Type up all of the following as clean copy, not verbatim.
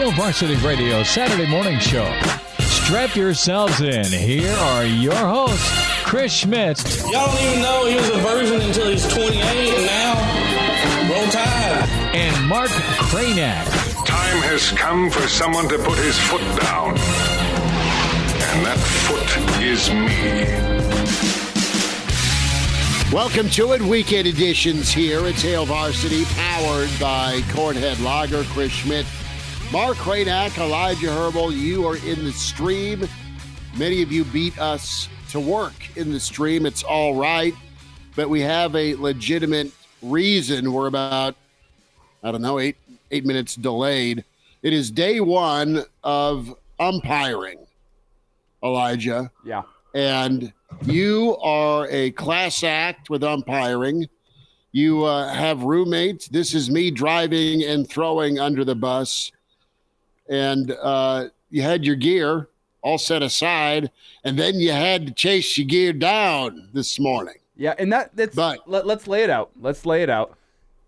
Hail Varsity Radio Saturday morning show. Strap yourselves in. Here are your hosts, Chris Schmidt. Y'all don't even know he was a virgin until he's 28, and now, roll tide. And Mark Kraynak. Time has come for someone to put his foot down. And that foot is me. Welcome to it. Weekend editions here. It's Hail Varsity, powered by Cornhead Lager. Chris Schmidt, Mark Kraynak, Elijah Herbel. You are in the stream. Many of you beat us to work in the stream. It's all right. But we have a legitimate reason. We're about, eight minutes delayed. It is day one of umpiring, Elijah. Yeah. And you are a class act with umpiring. You have roommates. This is me driving and throwing under the bus. And you had your gear all set aside, and then you had to chase your gear down this morning. Yeah, and that's but let's lay it out.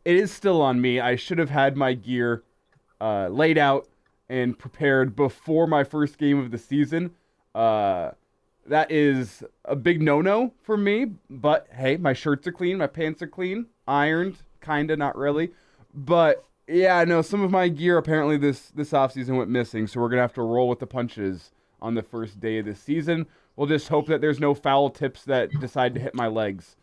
It is still on me. I should have had my gear laid out and prepared before my first game of the season. That is a big no-no for me, but hey, my shirts are clean, my pants are clean, ironed, kinda, not really. But yeah, no, some of my gear apparently this offseason went missing, so we're gonna have to roll with the punches on the first day of the season. We'll just hope that there's no foul tips that decide to hit my legs.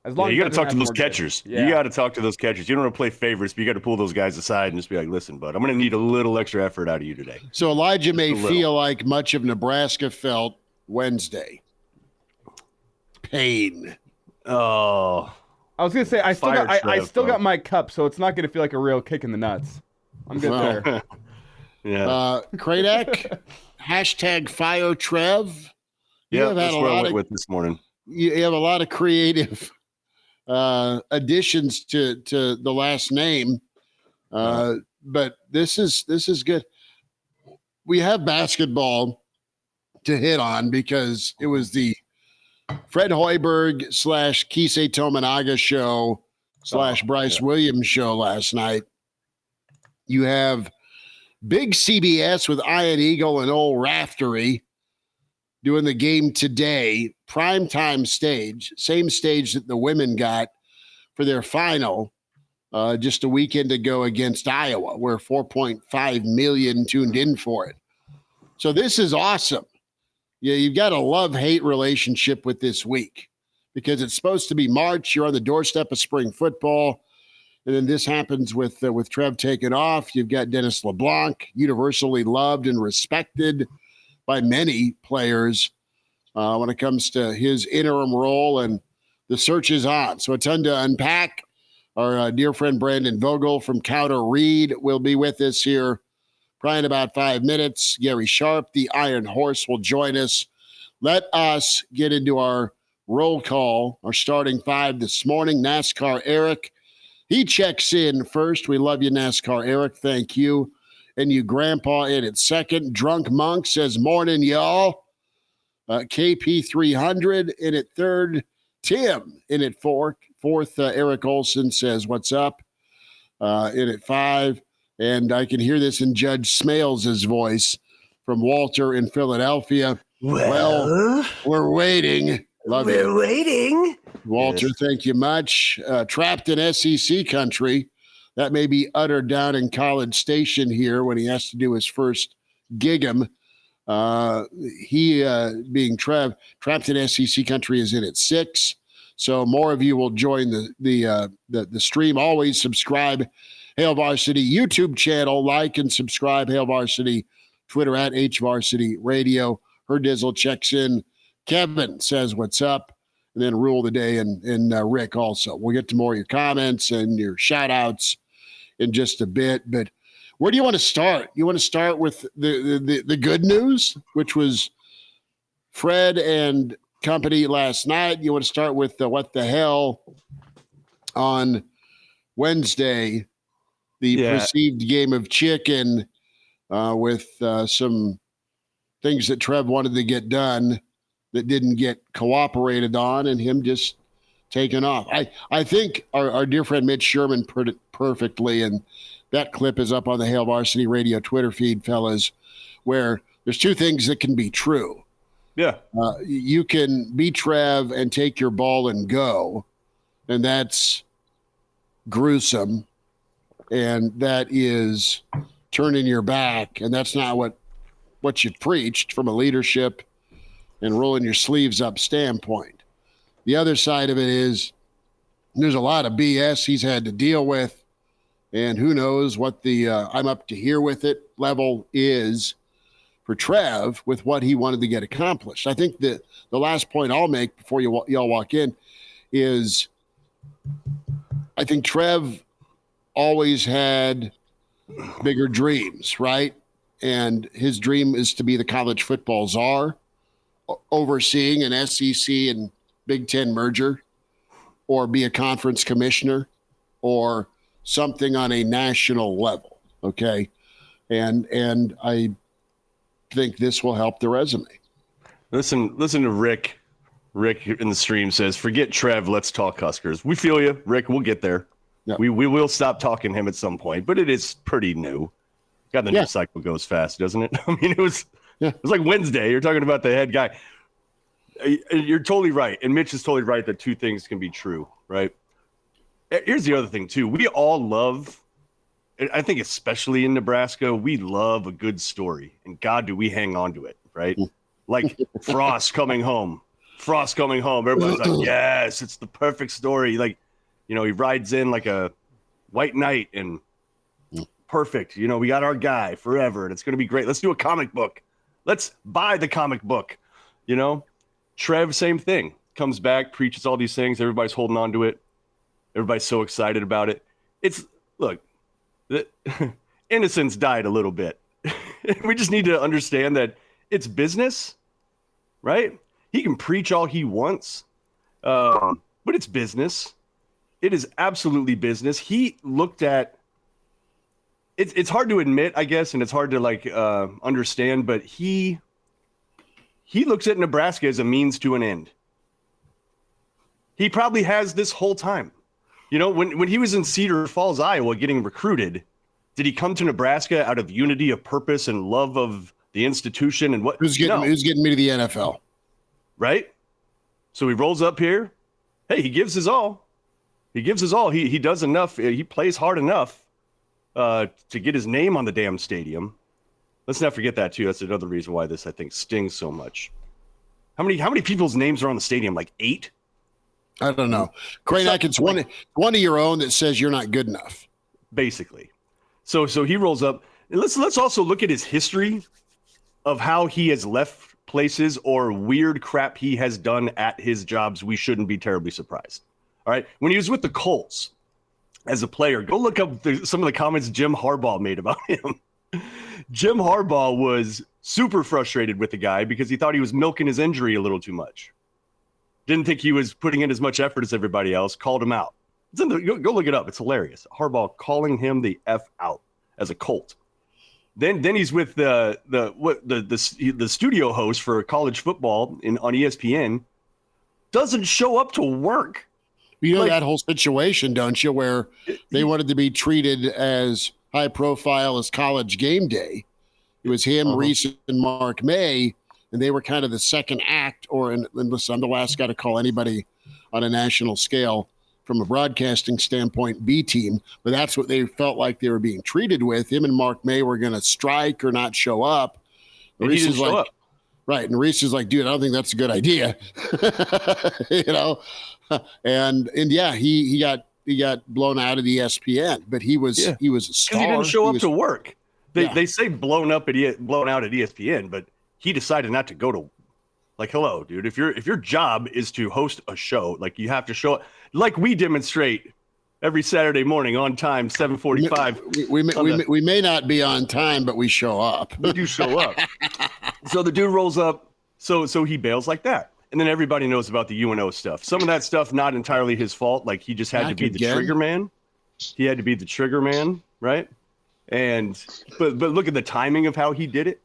As long as you got to talk to those catchers. Yeah. You got to talk to those catchers. You don't want to play favorites, but you got to pull those guys aside and just be like, listen, bud, I'm going to need a little extra effort out of you today. So Elijah may feel like much of Nebraska felt Wednesday. Pain. Oh. I was going to say, I still got my cup, so it's not going to feel like a real kick in the nuts. I'm good there. Yeah. Kraynak, hashtag fire Trev. Yeah, that's where I went with this morning. You have a lot of creative additions to the last name, but this is good. We have basketball to hit on because it was the Fred Hoiberg / Kisei Tominaga show / Bryce Williams show last night. You have big CBS with Iron Eagle and Old Raftery doing the game today, primetime stage, same stage that the women got for their final just a weekend ago against Iowa, where 4.5 million tuned in for it. So this is awesome. Yeah, you've got a love-hate relationship with this week because it's supposed to be March. You're on the doorstep of spring football. And then this happens with Trev taking off. You've got Dennis LeBlanc, universally loved and respected by many players when it comes to his interim role, and the search is on. So a ton to unpack. Our dear friend Brandon Vogel from Counter Read will be with us here probably in about 5 minutes. Gary Sharp, the Iron Horse, will join us. Let us get into our roll call, our starting five this morning. NASCAR Eric, he checks in first. We love you, NASCAR Eric. Thank you. And you grandpa in at second. Drunk Monk says, morning, y'all. KP300 in at third. Tim in at fourth. Eric Olson says, what's up? In at five. And I can hear this in Judge Smales' voice from Walter in Philadelphia. Well, we're waiting. We're waiting. Walter, thank you much. Trapped in SEC country. That may be uttered down in College Station here when he has to do his first gig-em. He, being Trev, trapped in SEC country is in at 6. So more of you will join the stream. Always subscribe. Hail Varsity YouTube channel. Like and subscribe. Hail Varsity. Twitter at HVarsity Radio. Herdizzle checks in. Kevin says, what's up? And then rule the day and Rick also. We'll get to more of your comments and your shout-outs in just a bit, but where do you want to start? You want to start with the good news, which was Fred and company last night. You want to start with what the hell on Wednesday, the perceived game of chicken with some things that Trev wanted to get done that didn't get cooperated on, and him just taken off. I think our dear friend Mitch Sherman put it perfectly, and that clip is up on the Hail Varsity Radio Twitter feed, fellas, where there's two things that can be true. Yeah. You can be Trev and take your ball and go, and that's gruesome, and that is turning your back, and that's not what you preached from a leadership and rolling your sleeves up standpoint. The other side of it is there's a lot of BS he's had to deal with, and who knows what the I'm up to here with it level is for Trev with what he wanted to get accomplished. I think that the last point I'll make before y'all walk in is I think Trev always had bigger dreams, right? And his dream is to be the college football czar, overseeing an SEC and Big Ten merger, or be a conference commissioner, or something on a national level. Okay. And I think this will help the resume. Listen to Rick. Rick in the stream says, forget Trev, let's talk Huskers. We feel you, Rick. We'll get there. Yep. We will stop talking him at some point, but it is pretty new. God, the news cycle goes fast, doesn't it? I mean, it was like Wednesday. You're talking about the head guy. You're totally right. And Mitch is totally right that two things can be true, right? Here's the other thing, too. We all love, I think especially in Nebraska, we love a good story. And God, do we hang on to it, right? Like Frost coming home. Everybody's like, yes, it's the perfect story. Like, he rides in like a white knight and perfect. We got our guy forever and it's going to be great. Let's do a comic book. Let's buy the comic book. Trev, same thing. Comes back, preaches all these things. Everybody's holding on to it. Everybody's so excited about it. Look, the innocence died a little bit. We just need to understand that it's business, right? He can preach all he wants, but it's business. It is absolutely business. He looked at it's hard to admit, I guess, and it's hard to understand, but he looks at Nebraska as a means to an end. He probably has this whole time. When he was in Cedar Falls, Iowa, getting recruited, did he come to Nebraska out of unity of purpose and love of the institution and what? Who's getting me to the NFL? Right? So he rolls up here. Hey, he gives his all. He does enough. He plays hard enough to get his name on the damn stadium. Let's not forget that too. That's another reason why this, I think, stings so much. How many people's names are on the stadium? Like 8? I don't know. Kraynak, it's one of your own that says you're not good enough. Basically. So he rolls up. And let's also look at his history of how he has left places or weird crap he has done at his jobs. We shouldn't be terribly surprised. All right. When he was with the Colts as a player, go look up some of the comments Jim Harbaugh made about him. Jim Harbaugh was super frustrated with the guy because he thought he was milking his injury a little too much. Didn't think he was putting in as much effort as everybody else, called him out. Go look it up. It's hilarious. Harbaugh calling him the F out as a Colt. Then he's with the studio host for college football on ESPN. Doesn't show up to work. You know that whole situation, don't you, where they wanted to be treated as high profile as College Game Day. It was him, Reese, and Mark May, and they were kind of the second act, and listen, I'm the last guy to call anybody on a national scale from a broadcasting standpoint B team, but that's what they felt like they were being treated with. Him and Mark May were going to strike or not show up. And Reese is like, right, and Reese is like, dude, I don't think that's a good idea. And yeah, he got blown out of the ESPN, but he was a star. He didn't show up to work. They say blown out at ESPN, but he decided not to go to. Like, hello, dude. If your job is to host a show, like you have to show up, like we demonstrate every Saturday morning on time, 7:45. We may not be on time, but we show up. We do show up. So the dude rolls up. So he bails like that. And then everybody knows about the UNO stuff. Some of that stuff, not entirely his fault. Like he just had to be the trigger man. He had to be the trigger man, right? But look at the timing of how he did it.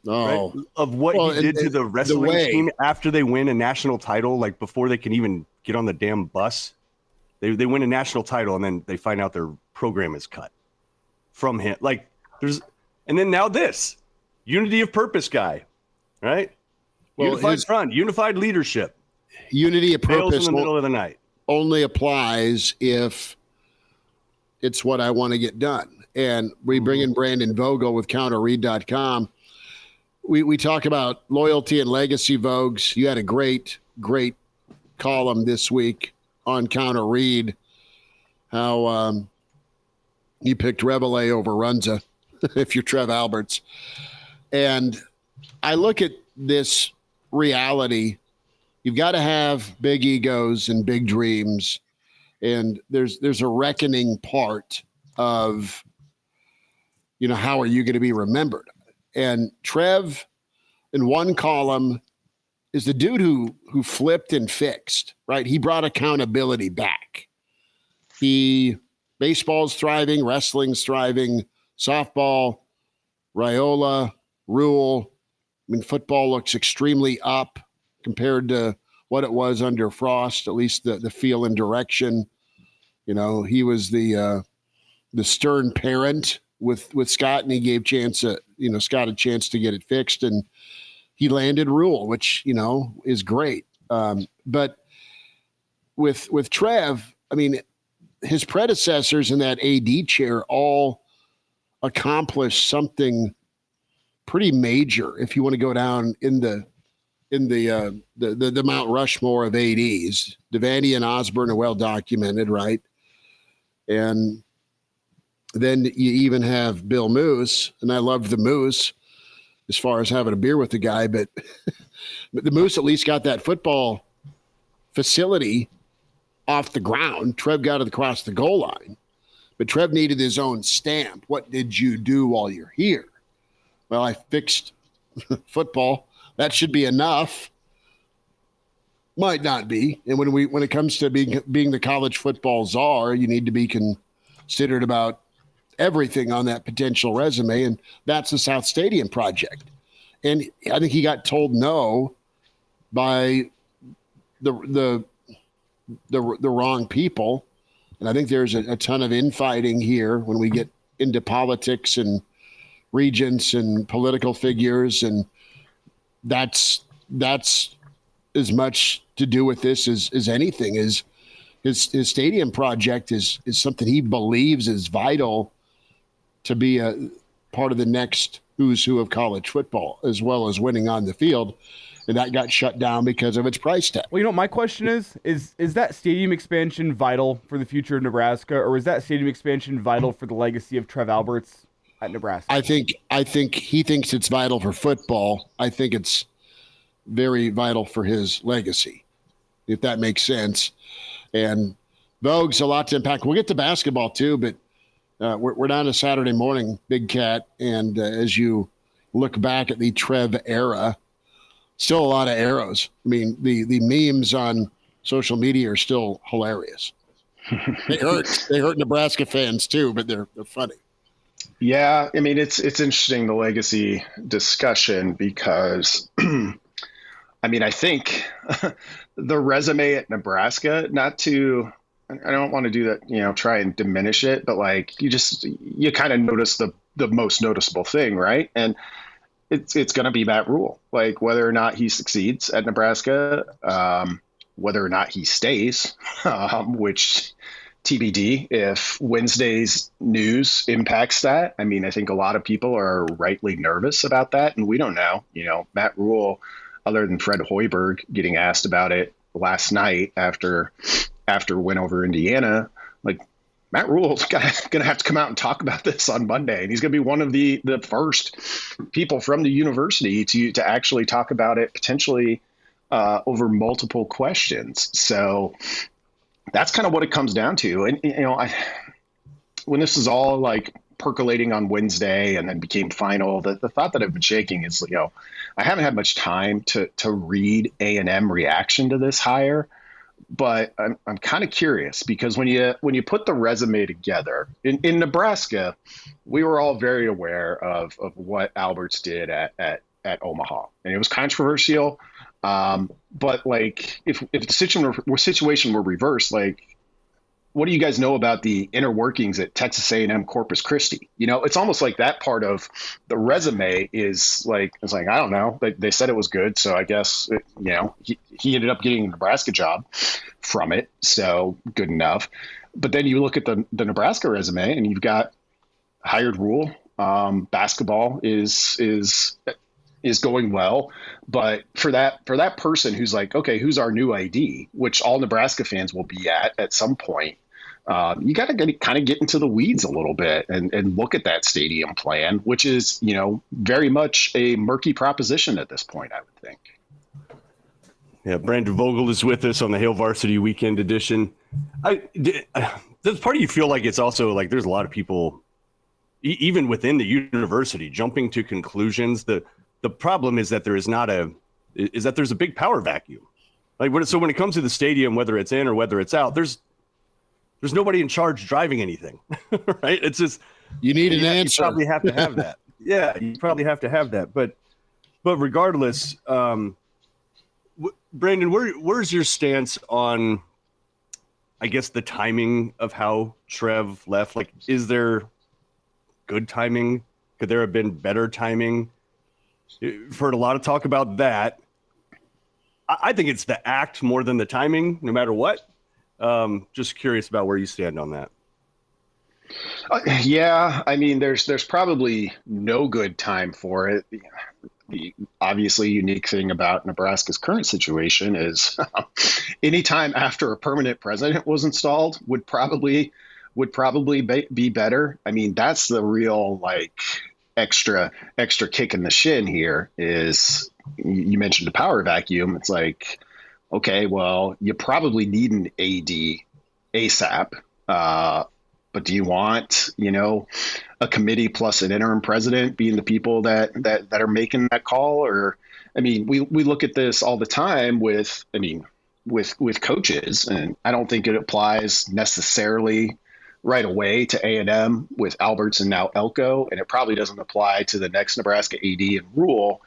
Oh, right? Of what he did to the wrestling team after they win a national title, like before they can even get on the damn bus. They win a national title, and then they find out their program is cut from him. Like, and then now this unity of purpose guy, right? Well, unified front, unified leadership. Unity of purpose in the middle of the night only applies if it's what I want to get done. And we bring in Brandon Vogel with counterread.com. We talk about loyalty and legacy, Vogues. You had a great column this week on Counter Read, how you picked Herbel over Runza if you're Trev Alberts. And I look at this reality. You've got to have big egos and big dreams. And there's a reckoning part of, how are you going to be remembered? And Trev, in one column, is the dude who flipped and fixed, right? He brought accountability back. Baseball's thriving, wrestling's thriving, softball, Raiola, Rule. I mean, football looks extremely up compared to what it was under Frost, at least the feel and direction. He was the stern parent with Scott, and he gave Scott a chance to get it fixed, and he landed Rule, which, is great. But with Trev, I mean, his predecessors in that AD chair all accomplished something pretty major. If you want to go down in the Mount Rushmore of ADs, Devaney and Osborne are well documented, right? And then you even have Bill Moose, and I loved the Moose as far as having a beer with the guy, but the Moose at least got that football facility off the ground. Trev got it across the goal line, but Trev needed his own stamp. What did you do while you're here? Well, I fixed football. That should be enough. Might not be. And when it comes to being the college football czar, you need to be considered about everything on that potential resume, and that's the South Stadium project. And I think he got told no by the wrong people. And I think there's a ton of infighting here when we get into politics and regents and political figures, and that's as much to do with this as anything. Is his stadium project is something he believes is vital to be a part of the next who's who of college football, as well as winning on the field. And that got shut down because of its price tag. Well, my question is that stadium expansion vital for the future of Nebraska, or is that stadium expansion vital for the legacy of Trev Alberts at Nebraska? I think he thinks it's vital for football. I think it's very vital for his legacy, if that makes sense. And Vogue's a lot to unpack. We'll get to basketball too, but we're down to Saturday morning, Big Cat. And as you look back at the Trev era, still a lot of arrows. I mean, the memes on social media are still hilarious. They hurt Nebraska fans too, but they're funny. Yeah, I mean, it's interesting, the legacy discussion, because I mean, I think the resume at Nebraska, I don't want to do that, try and diminish it, but like you kind of notice the most noticeable thing, right? And it's going to be Matt Rule, like whether or not he succeeds at Nebraska, whether or not he stays, which TBD if Wednesday's news impacts that. I mean, I think a lot of people are rightly nervous about that, and we don't know. Matt Rule, other than Fred Hoiberg getting asked about it last night after win over Indiana, like Matt Rule's going to have to come out and talk about this on Monday, and he's going to be one of the first people from the university to actually talk about it, potentially over multiple questions. So that's kind of what it comes down to. And when this is all like percolating on Wednesday and then became final, the thought that I've been shaking is, I haven't had much time to read A&M reaction to this hire. But I'm kind of curious, because when you put the resume together in Nebraska, we were all very aware of what Alberts did at Omaha, and it was controversial. But like, if the situation were reversed, like, what do you guys know about the inner workings at Texas A&M Corpus Christi? You know, it's almost like that part of the resume is like, it's like, I don't know. They said it was good. So I guess, he ended up getting a Nebraska job from it. So good enough. But then you look at the Nebraska resume and you've got hired Rule. Basketball is going well. But for that person who's like, okay, who's our new AD, which all Nebraska fans will be at some point, you got to kind of get into the weeds a little bit and look at that stadium plan, which is, very much a murky proposition at this point, I would think. Yeah, Brandon Vogel is with us on the Hail Varsity Weekend Edition. Does part of you feel like it's also like there's a lot of people, even within the university, jumping to conclusions? The problem is that there's a big power vacuum. So when it comes to the stadium, whether it's in or whether it's out, there's nobody in charge driving anything, right? It's just you need an answer. You probably have to have that. Yeah, you probably have to have that. But regardless, Brandon, where's your stance on, I guess, the timing of how Trev left? Like, is there good timing? Could there have been better timing? I've heard a lot of talk about that. I think it's the act more than the timing, no matter what. Just curious about where you stand on that. Yeah, I mean, there's probably no good time for it. The obviously unique thing about Nebraska's current situation is any time after a permanent president was installed would probably be better. I mean, that's the real extra kick in the shin here. Is you mentioned the power vacuum. It's like, okay, well, you probably need an AD ASAP. But do you want, a committee plus an interim president being the people that are making that call? Or, I mean, we look at this all the time with coaches, and I don't think it applies necessarily right away to A&M with Alberts and now Elko, and it probably doesn't apply to the next Nebraska AD and Rule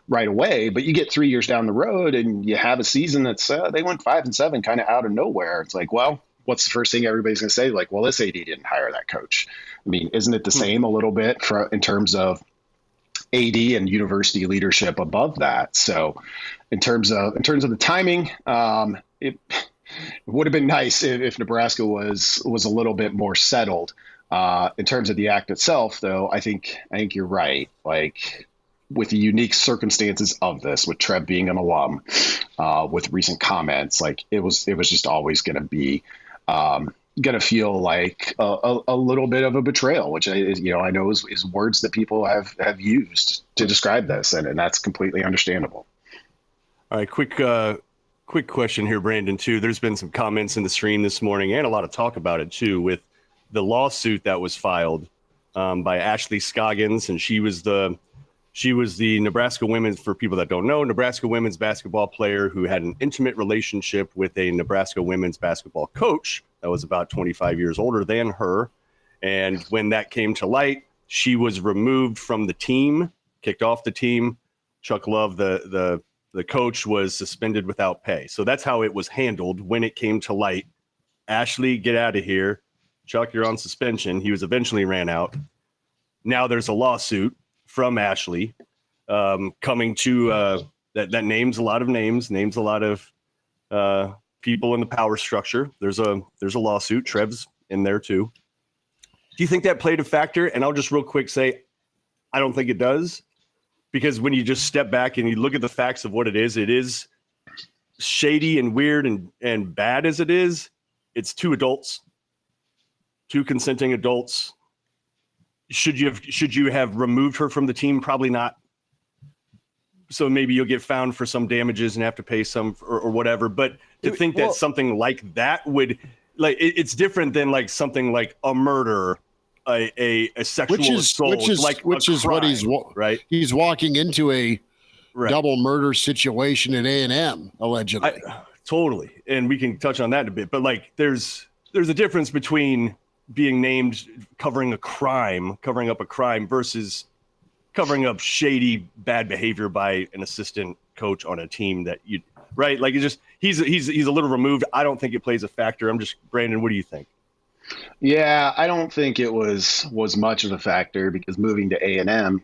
right away. But you get 3 years down the road and you have a season that's they went 5-7 kind of out of nowhere. It's like, well, what's the first thing everybody's going to say? Like, well, this AD didn't hire that coach. I mean, isn't it the same a little bit in terms of AD and university leadership above that? So in terms of the timing, it would have been nice if Nebraska was a little bit more settled. In terms of the act itself, though, I think you're right. Like, with the unique circumstances of this, with Trev being an alum, with recent comments, like it was just always going to be going to feel like a little bit of a betrayal, which I know is words that people have used to describe this, and that's completely understandable. All right, quick question here, Brandon, too. There's been some comments in the stream this morning and a lot of talk about it too, with the lawsuit that was filed by Ashley Scoggins, and she was the Nebraska women's, for people that don't know, Nebraska women's basketball player who had an intimate relationship with a Nebraska women's basketball coach that was about 25 years older than her. And when that came to light, she was removed from the team, kicked off the team. Chuck Love, the coach, was suspended without pay. So that's how it was handled when it came to light. Ashley, get out of here. Chuck, you're on suspension. He was eventually ran out. Now there's a lawsuit from Ashley coming to that names a lot of names a lot of people in the power structure. There's a lawsuit. Trev's in there too. Do you think that played a factor? And I'll just real quick say, I don't think it does, because when you just step back and you look at the facts of what it is shady and weird and bad as it is. It's two consenting adults. Should you have removed her from the team? Probably not. So maybe you'll get found for some damages and have to pay some or whatever. But to think that something like that would, like, it's different than like something like a murder, a sexual assault, which is what he's right. He's walking into a double murder situation at A&M allegedly. Totally, and we can touch on that in a bit. But like, there's a difference between being named covering up a crime versus covering up shady bad behavior by an assistant coach on a team that you right. Like it's just he's a little removed. I don't think it plays a factor. I'm just Brandon. What do you think? Yeah, I don't think it was much of a factor because moving to A&M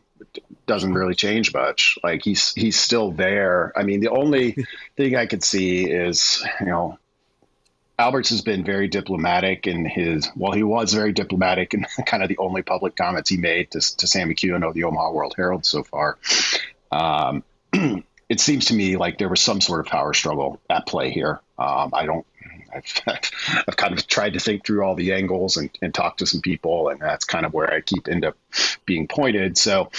doesn't really change much. Like he's still there. I mean, the only thing I could see is, Alberts has been very diplomatic in he was very diplomatic in kind of the only public comments he made to Sam McEwen of the Omaha World Herald so far. It seems to me like there was some sort of power struggle at play here. I've kind of tried to think through all the angles and talk to some people, and that's kind of where I end up being pointed. So,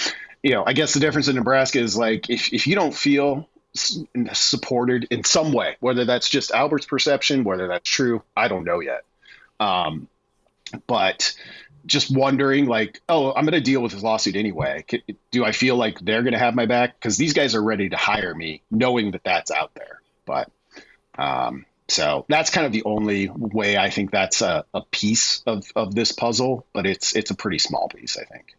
I guess the difference in Nebraska is like if you don't feel supported in some way, whether that's just Albert's perception, whether that's true, I don't know yet. But just wondering like, oh, I'm going to deal with this lawsuit anyway. Do I feel like they're going to have my back? Because these guys are ready to hire me knowing that that's out there. But so that's kind of the only way I think that's a piece of this puzzle, but it's a pretty small piece, I think.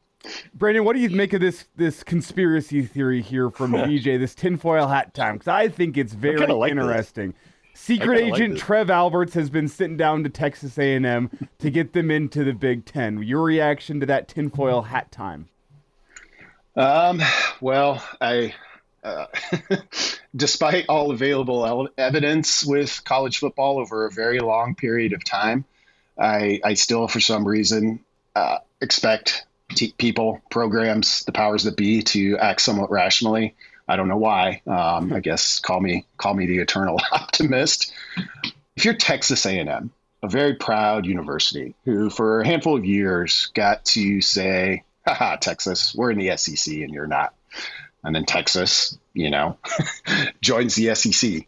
Brandon, what do you make of this conspiracy theory here from VJ, this tinfoil hat time? Because I think it's very interesting. Secret agent Trev Alberts has been sitting down to Texas A&M to get them into the Big Ten. Your reaction to that tinfoil hat time? Well, despite all available evidence with college football over a very long period of time, I still, for some reason, expect people, programs, the powers that be to act somewhat rationally. I don't know why. I guess call me the eternal optimist. If you're Texas A&M, a very proud university who for a handful of years got to say, haha, Texas, we're in the SEC and you're not. And then Texas, joins the SEC.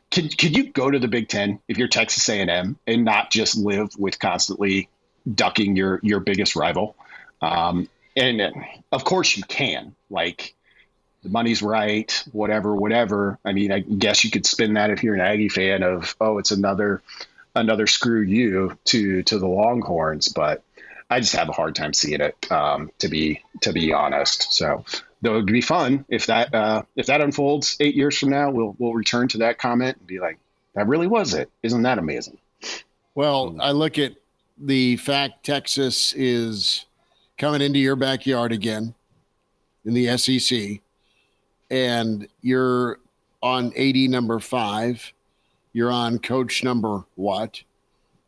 Could you go to the Big Ten if you're Texas A&M and not just live with constantly ducking your biggest rival? And of course you can. Like the money's right, whatever. I mean, I guess you could spin that if you're an Aggie fan of, oh, it's another screw you to the Longhorns, but I just have a hard time seeing it, to be honest. So though it would be fun if that unfolds 8 years from now, we'll return to that comment and be like, that really was it. Isn't that amazing? Well, I look at the fact Texas is coming into your backyard again in the SEC, and you're on AD number 5. You're on coach number what?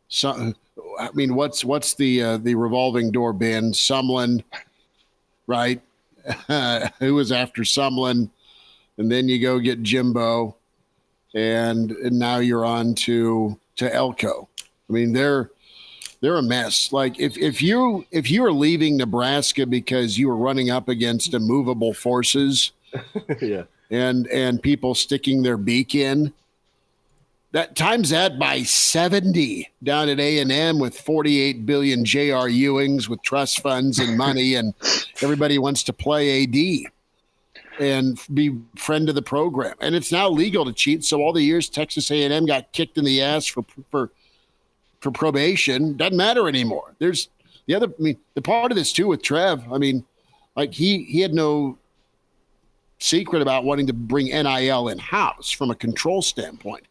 So, I mean, what's the revolving door bin? Sumlin, right? Who was after Sumlin, and then you go get Jimbo, and now you're on to Elko. I mean, they're a mess. Like if you are leaving Nebraska because you were running up against immovable forces, yeah, and people sticking their beak in, that times that by 70 down at A&M with 48 billion J.R. Ewings with trust funds and money, and everybody wants to play AD and be friend of the program. And it's now legal to cheat. So all the years Texas A&M got kicked in the ass for probation doesn't matter anymore. There's the part of this too with Trev. I mean, like he had no secret about wanting to bring NIL in-house from a control standpoint.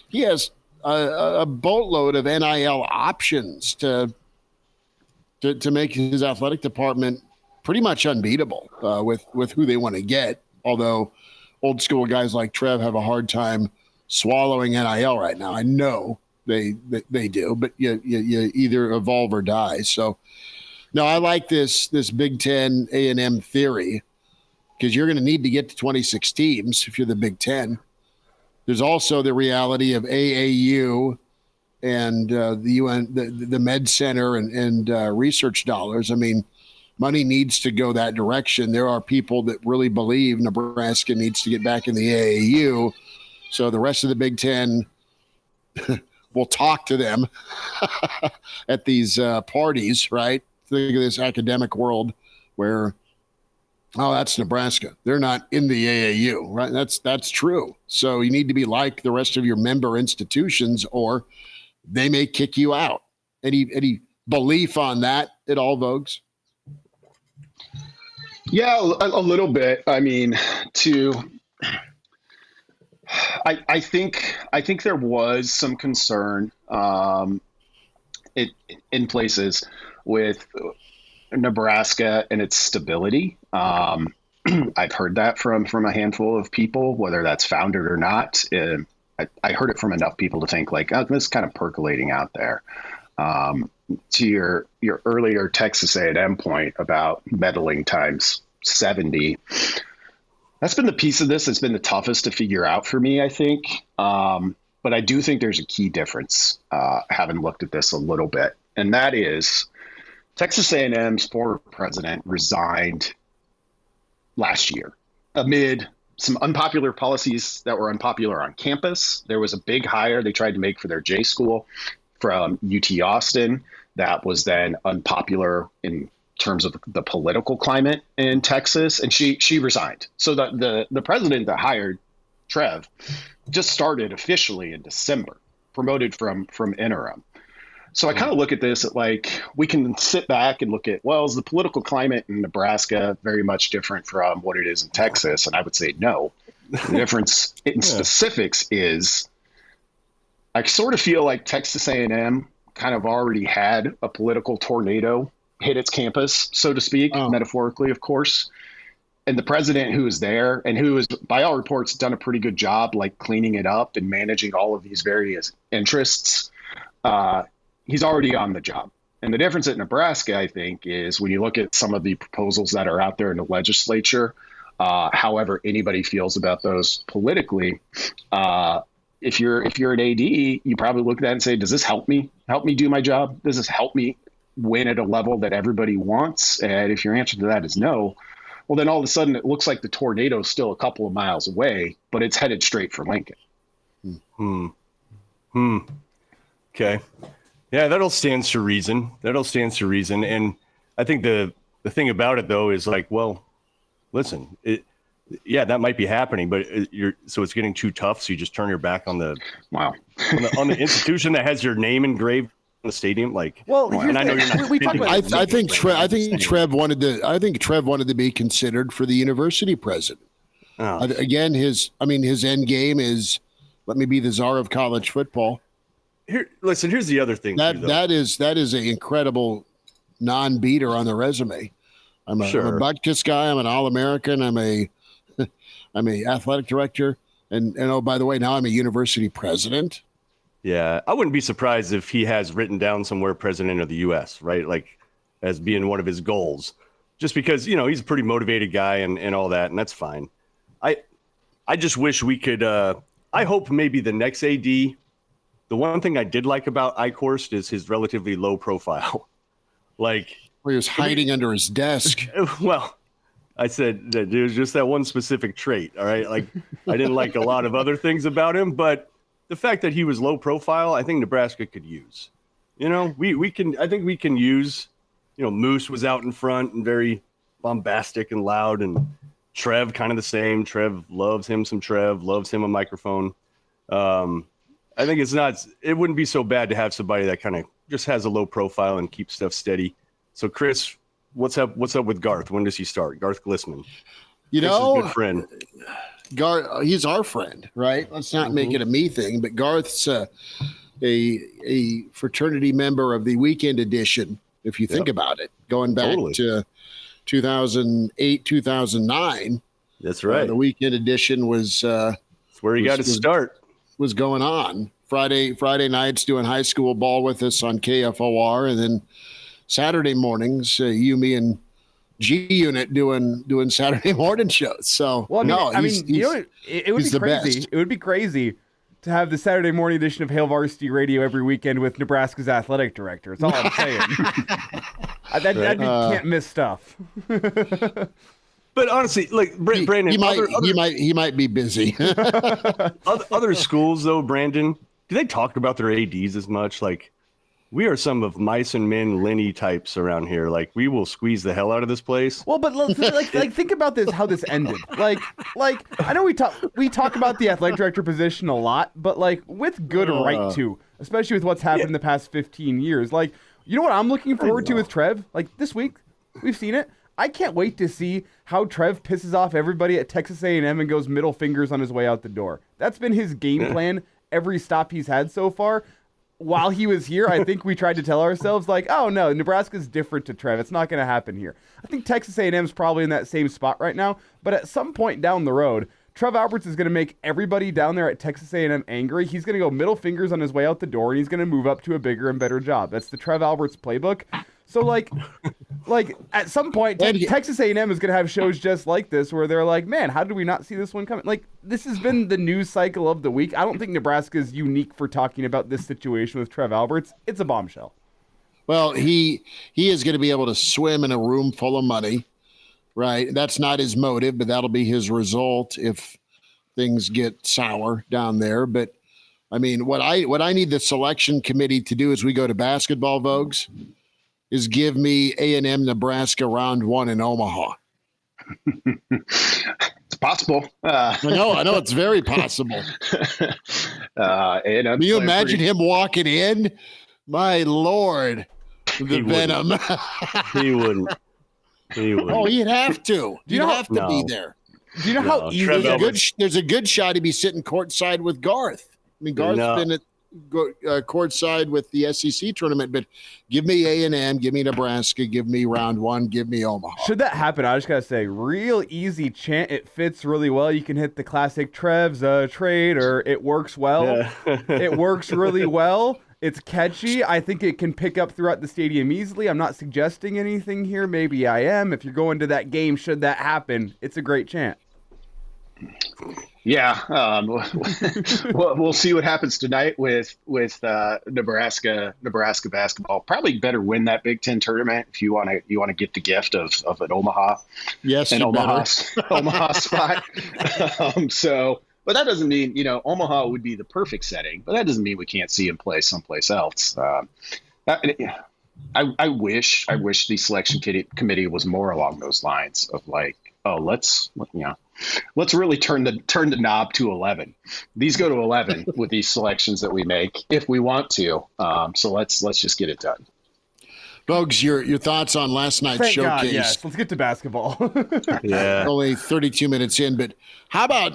He has a boatload of NIL options to make his athletic department pretty much unbeatable with who they want to get. Although old school guys like Trev have a hard time swallowing NIL right now. I know they do, but you either evolve or die. So no, I like this Big Ten A&M theory, because you're going to need to get to 26 teams if you're the Big Ten. There's also the reality of AAU and the Med Center and research dollars. I mean, money needs to go that direction. There are people that really believe Nebraska needs to get back in the AAU. So the rest of the Big Ten will talk to them at these parties, right? Think of this academic world where, oh, that's Nebraska. They're not in the AAU, right? That's true. So you need to be like the rest of your member institutions, or they may kick you out. Any belief on that at all, Vogues? Yeah, a little bit. I mean, I think there was some concern in places with Nebraska and its stability. I've heard that from a handful of people, whether that's founded or not. I heard it from enough people to think like, oh, this is kind of percolating out there. To your earlier Texas A&M point about meddling times 70, that's been the piece of this that's been the toughest to figure out for me, I think. But I do think there's a key difference, having looked at this a little bit, and that is Texas A&M's former president resigned last year amid some unpopular policies that were unpopular on campus. There was a big hire they tried to make for their J school from UT Austin that was then unpopular in terms of the political climate in Texas, and she resigned. So the president that hired Trev just started officially in December, promoted from interim. So I kind of look at this at like, we can sit back and look at, well, is the political climate in Nebraska very much different from what it is in Texas? And I would say no. The difference in specifics is I sort of feel like Texas A&M kind of already had a political tornado hit its campus, so to speak, metaphorically, of course. And the president who is there and who is, by all reports, done a pretty good job, like cleaning it up and managing all of these various interests, he's already on the job. And the difference at Nebraska, I think, is when you look at some of the proposals that are out there in the legislature, however anybody feels about those politically, if you're an AD, you probably look at that and say, does this help me do my job? Does this help me win at a level that everybody wants? And if your answer to that is no, well, then all of a sudden it looks like the tornado is still a couple of miles away, but it's headed straight for Lincoln. Okay. Yeah, that'll stand to reason. And I think the thing about it, though, is like, well, listen, that might be happening, but so it's getting too tough. So you just turn your back on the on the institution that has your name engraved on the stadium. Like, well, and I know you're not. We talk about I think Trev wanted to be considered for the university president. Again, his end game is, let me be the czar of college football. Here's the other thing. That is an incredible non-beater on the resume. I'm a Butkus guy. I'm an All-American. I'm a athletic director, and oh, by the way, now I'm a university president. Yeah, I wouldn't be surprised if he has written down somewhere president of the U.S., right? Like as being one of his goals, just because he's a pretty motivated guy and all that, and that's fine. I just wish we could. I hope maybe the next AD. The one thing I did like about Eichhorst is his relatively low profile. Like, he was hiding under his desk. Well, I said that there's just that one specific trait. All right. Like, I didn't like a lot of other things about him, but the fact that he was low profile, I think Nebraska could use. I think we can use, Moose was out in front and very bombastic and loud, and Trev kind of the same. Trev loves him a microphone. I think it wouldn't be so bad to have somebody that kind of just has a low profile and keeps stuff steady. So Chris, what's up with Garth? When does he start? Garth Glissman. Chris is a good friend. Garth, he's our friend, right? Let's not make it a me thing, but Garth's a fraternity member of the weekend edition, if you think about it, going back to 2008, 2009. That's right. The weekend edition was that's where he got his start. Was going on Friday nights doing high school ball with us on KFOR, and then Saturday mornings you, me, and G Unit doing Saturday morning shows. So it would be crazy. It would be crazy to have the Saturday morning edition of Hail Varsity Radio every weekend with Nebraska's athletic director. That's all I'm saying. That can't miss stuff. But honestly, like Brandon, he might be busy. Other schools, though, Brandon, do they talk about their ADs as much? Like, we are some of mice and men Lenny types around here. Like, we will squeeze the hell out of this place. Well, but like think about this, how this ended. Like I know we talk about the athletic director position a lot, but like with good right to, especially with what's happened in the past 15 years. Like, you know what I'm looking forward to with Trev? Like this week, we've seen it. I can't wait to see how Trev pisses off everybody at Texas A&M and goes middle fingers on his way out the door. That's been his game plan every stop he's had so far. While he was here, I think we tried to tell ourselves, like, oh, no, Nebraska's different to Trev. It's not going to happen here. I think Texas A&M's probably in that same spot right now, but at some point down the road, Trev Alberts is going to make everybody down there at Texas A&M angry. He's going to go middle fingers on his way out the door, and he's going to move up to a bigger and better job. That's the Trev Alberts playbook. So, like at some point, Texas A&M is going to have shows just like this where they're like, man, how did we not see this one coming? Like, this has been the news cycle of the week. I don't think Nebraska is unique for talking about this situation with Trev Alberts. It's a bombshell. Well, he is going to be able to swim in a room full of money, right? That's not his motive, but that'll be his result if things get sour down there. But, I mean, what I need the selection committee to do as we go to basketball, Vogues, is give me A&M Nebraska round 1 in Omaha. It's possible. I know it's very possible. Can you imagine him walking in? My Lord, the venom. He wouldn't. Oh, you'd have to. You'd have to be there. Do you know how easy there's a good shot he'd be sitting courtside with Garth. I mean, Garth's been at courtside with the SEC tournament, but give me A&M, give me Nebraska, give me round 1, give me Omaha. Should that happen, I just got to say, real easy chant. It fits really well. You can hit the classic Trev's trade, or it works well. Yeah. It works really well. It's catchy. I think it can pick up throughout the stadium easily. I'm not suggesting anything here. Maybe I am. If you're going to that game, should that happen, it's a great chant. Yeah, we'll see what happens tonight with Nebraska basketball. Probably better win that Big Ten tournament if you want to get the gift of an Omaha, Omaha spot. But that doesn't mean Omaha would be the perfect setting. But that doesn't mean we can't see him play someplace else. I wish the selection committee was more along those lines of like, oh, let's really turn the knob to 11. These go to 11 with these selections that we make if we want to. So let's just get it done. Bogues, your thoughts on last night's Thank showcase? God, yes. Let's get to basketball. Yeah. Only 32 minutes in, but how about,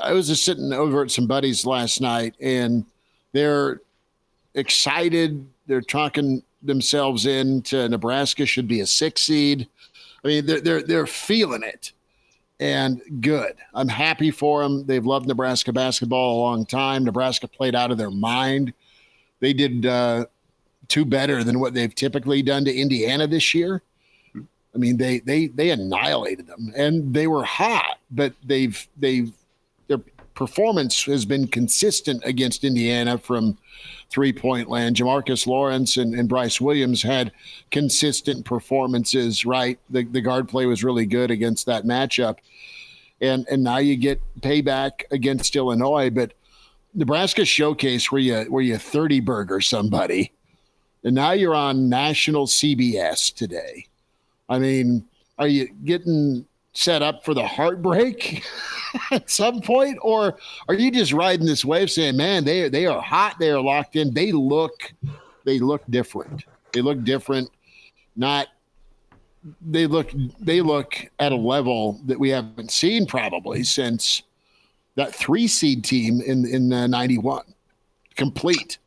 I was just sitting over at some buddies last night, and they're excited. They're talking themselves into Nebraska should be a 6 seed. They're feeling it, and good. I'm happy for them. They've loved Nebraska basketball a long time. Nebraska played out of their mind. They did two better than what they've typically done to Indiana this year. They annihilated them, and they were hot, but their performance has been consistent against Indiana from 3-point land. Jamarcus Lawrence and Bryce Williams had consistent performances, right? The guard play was really good against that matchup. And now you get payback against Illinois, but Nebraska showcase where you 30 burger somebody, and now you're on national CBS today. Are you getting set up for the heartbreak at some point, or are you just riding this wave saying, man, they are hot, they are locked in, they look different. They look different. They look at a level that we haven't seen probably since that 3 seed team in 91. Complete.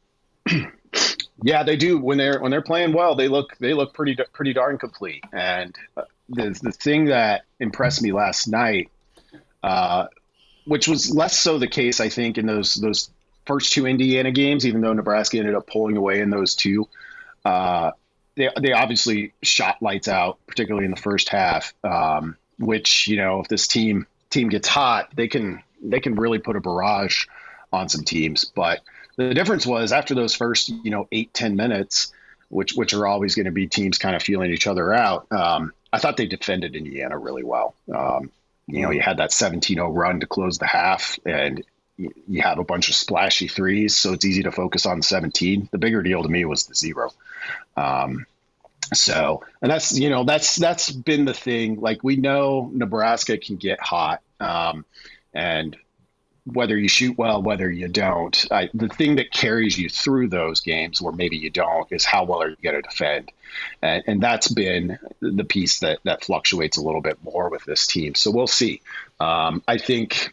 Yeah, they do. When they're playing well, they look pretty darn complete. And the thing that impressed me last night, which was less so the case, I think, in those first 2 Indiana games, even though Nebraska ended up pulling away in those 2. They obviously shot lights out, particularly in the first half. Which if this team gets hot, they can really put a barrage on some teams. But the difference was after those first 8-10 minutes, which are always going to be teams kind of feeling each other out. I thought they defended Indiana really well. You had that 17-0 run to close the half, and you have a bunch of splashy threes, so it's easy to focus on the 17. The bigger deal to me was the 0. And that's been the thing. Like, we know Nebraska can get hot, and whether you shoot well, whether you don't, the thing that carries you through those games where maybe you don't is how well are you going to defend. And that's been the piece that fluctuates a little bit more with this team. So we'll see. I think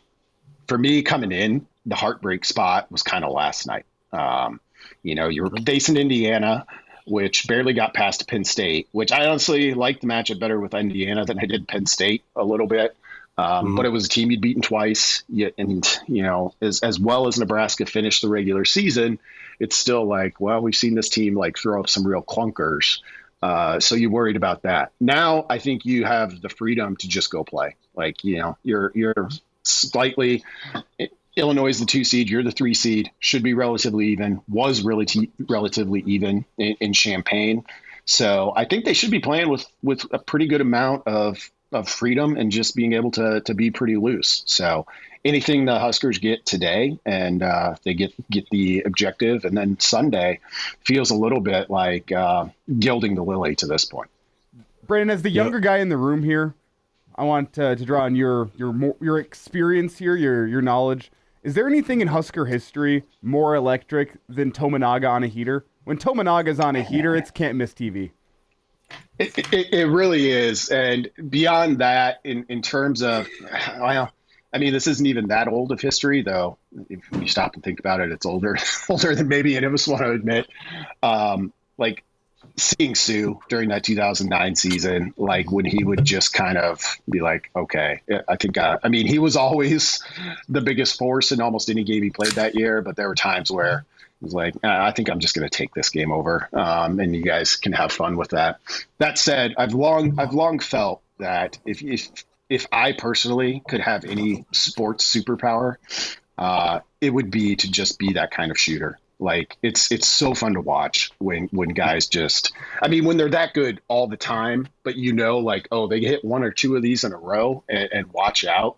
for me coming in, the heartbreak spot was kind of last night. You're facing Indiana, which barely got past Penn State, which I honestly liked the matchup better with Indiana than I did Penn State a little bit. But it was a team you'd beaten twice. And, as well as Nebraska finished the regular season, it's still like, well, we've seen this team like throw up some real clunkers. So you worried about that. Now I think you have the freedom to just go play. Like, you're slightly Illinois is the 2 seed. You're the 3 seed. Should be relatively even. Was really relatively even in Champaign. So I think they should be playing with a pretty good amount of freedom and just being able to be pretty loose. So anything the Huskers get today and they get the objective, and then Sunday feels a little bit like gilding the lily to this point. Brandon, as the younger guy in the room here, I want to draw on your experience here, your knowledge. Is there anything in Husker history more electric than Tominaga on a heater? When Tominaga's on a heater, it's can't miss TV. It really is. And beyond that, in terms of, well, I mean, this isn't even that old of history, though. If you stop and think about it, it's older than maybe any of us want to admit. Like seeing Sue during that 2009 season, like when he would just kind of be like, okay, I think, he was always the biggest force in almost any game he played that year, but there were times where it was like, I think I'm just going to take this game over, and you guys can have fun with that. That said, I've long felt that if I personally could have any sports superpower, it would be to just be that kind of shooter. Like it's so fun to watch when guys just, when they're that good all the time, but like, oh, they hit 1 or 2 of these in a row and watch out.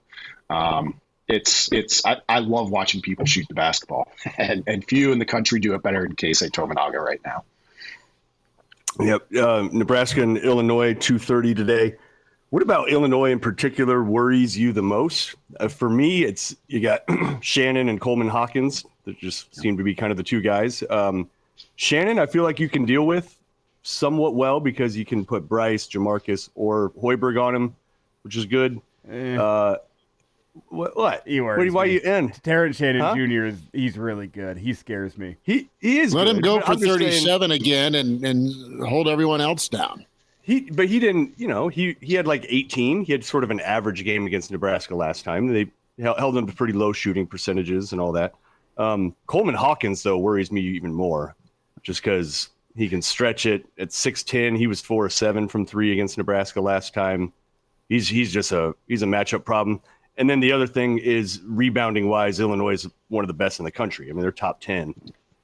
I love watching people shoot the basketball, and few in the country do it better than Keisei Tominaga right now. Yep. Nebraska and Illinois 2:30 today. What about Illinois in particular worries you the most? For me, you got Shannon and Coleman Hawkins that just seem to be kind of the 2 guys. Shannon, I feel like you can deal with somewhat well because you can put Bryce, Jamarcus, or Hoiberg on him, which is good. What? Why are you in? Terrence Shannon Jr. he's really good. He scares me. He is. Let good, him go for 37 again and hold everyone else down. He didn't, he had like 18. He had sort of an average game against Nebraska last time. They held him to pretty low shooting percentages and all that. Coleman Hawkins, though, worries me even more just because he can stretch it at 6'10". He was 4-7 from 3 against Nebraska last time. He's a matchup problem. And then the other thing is rebounding wise, Illinois is one of the best in the country. They're top 10.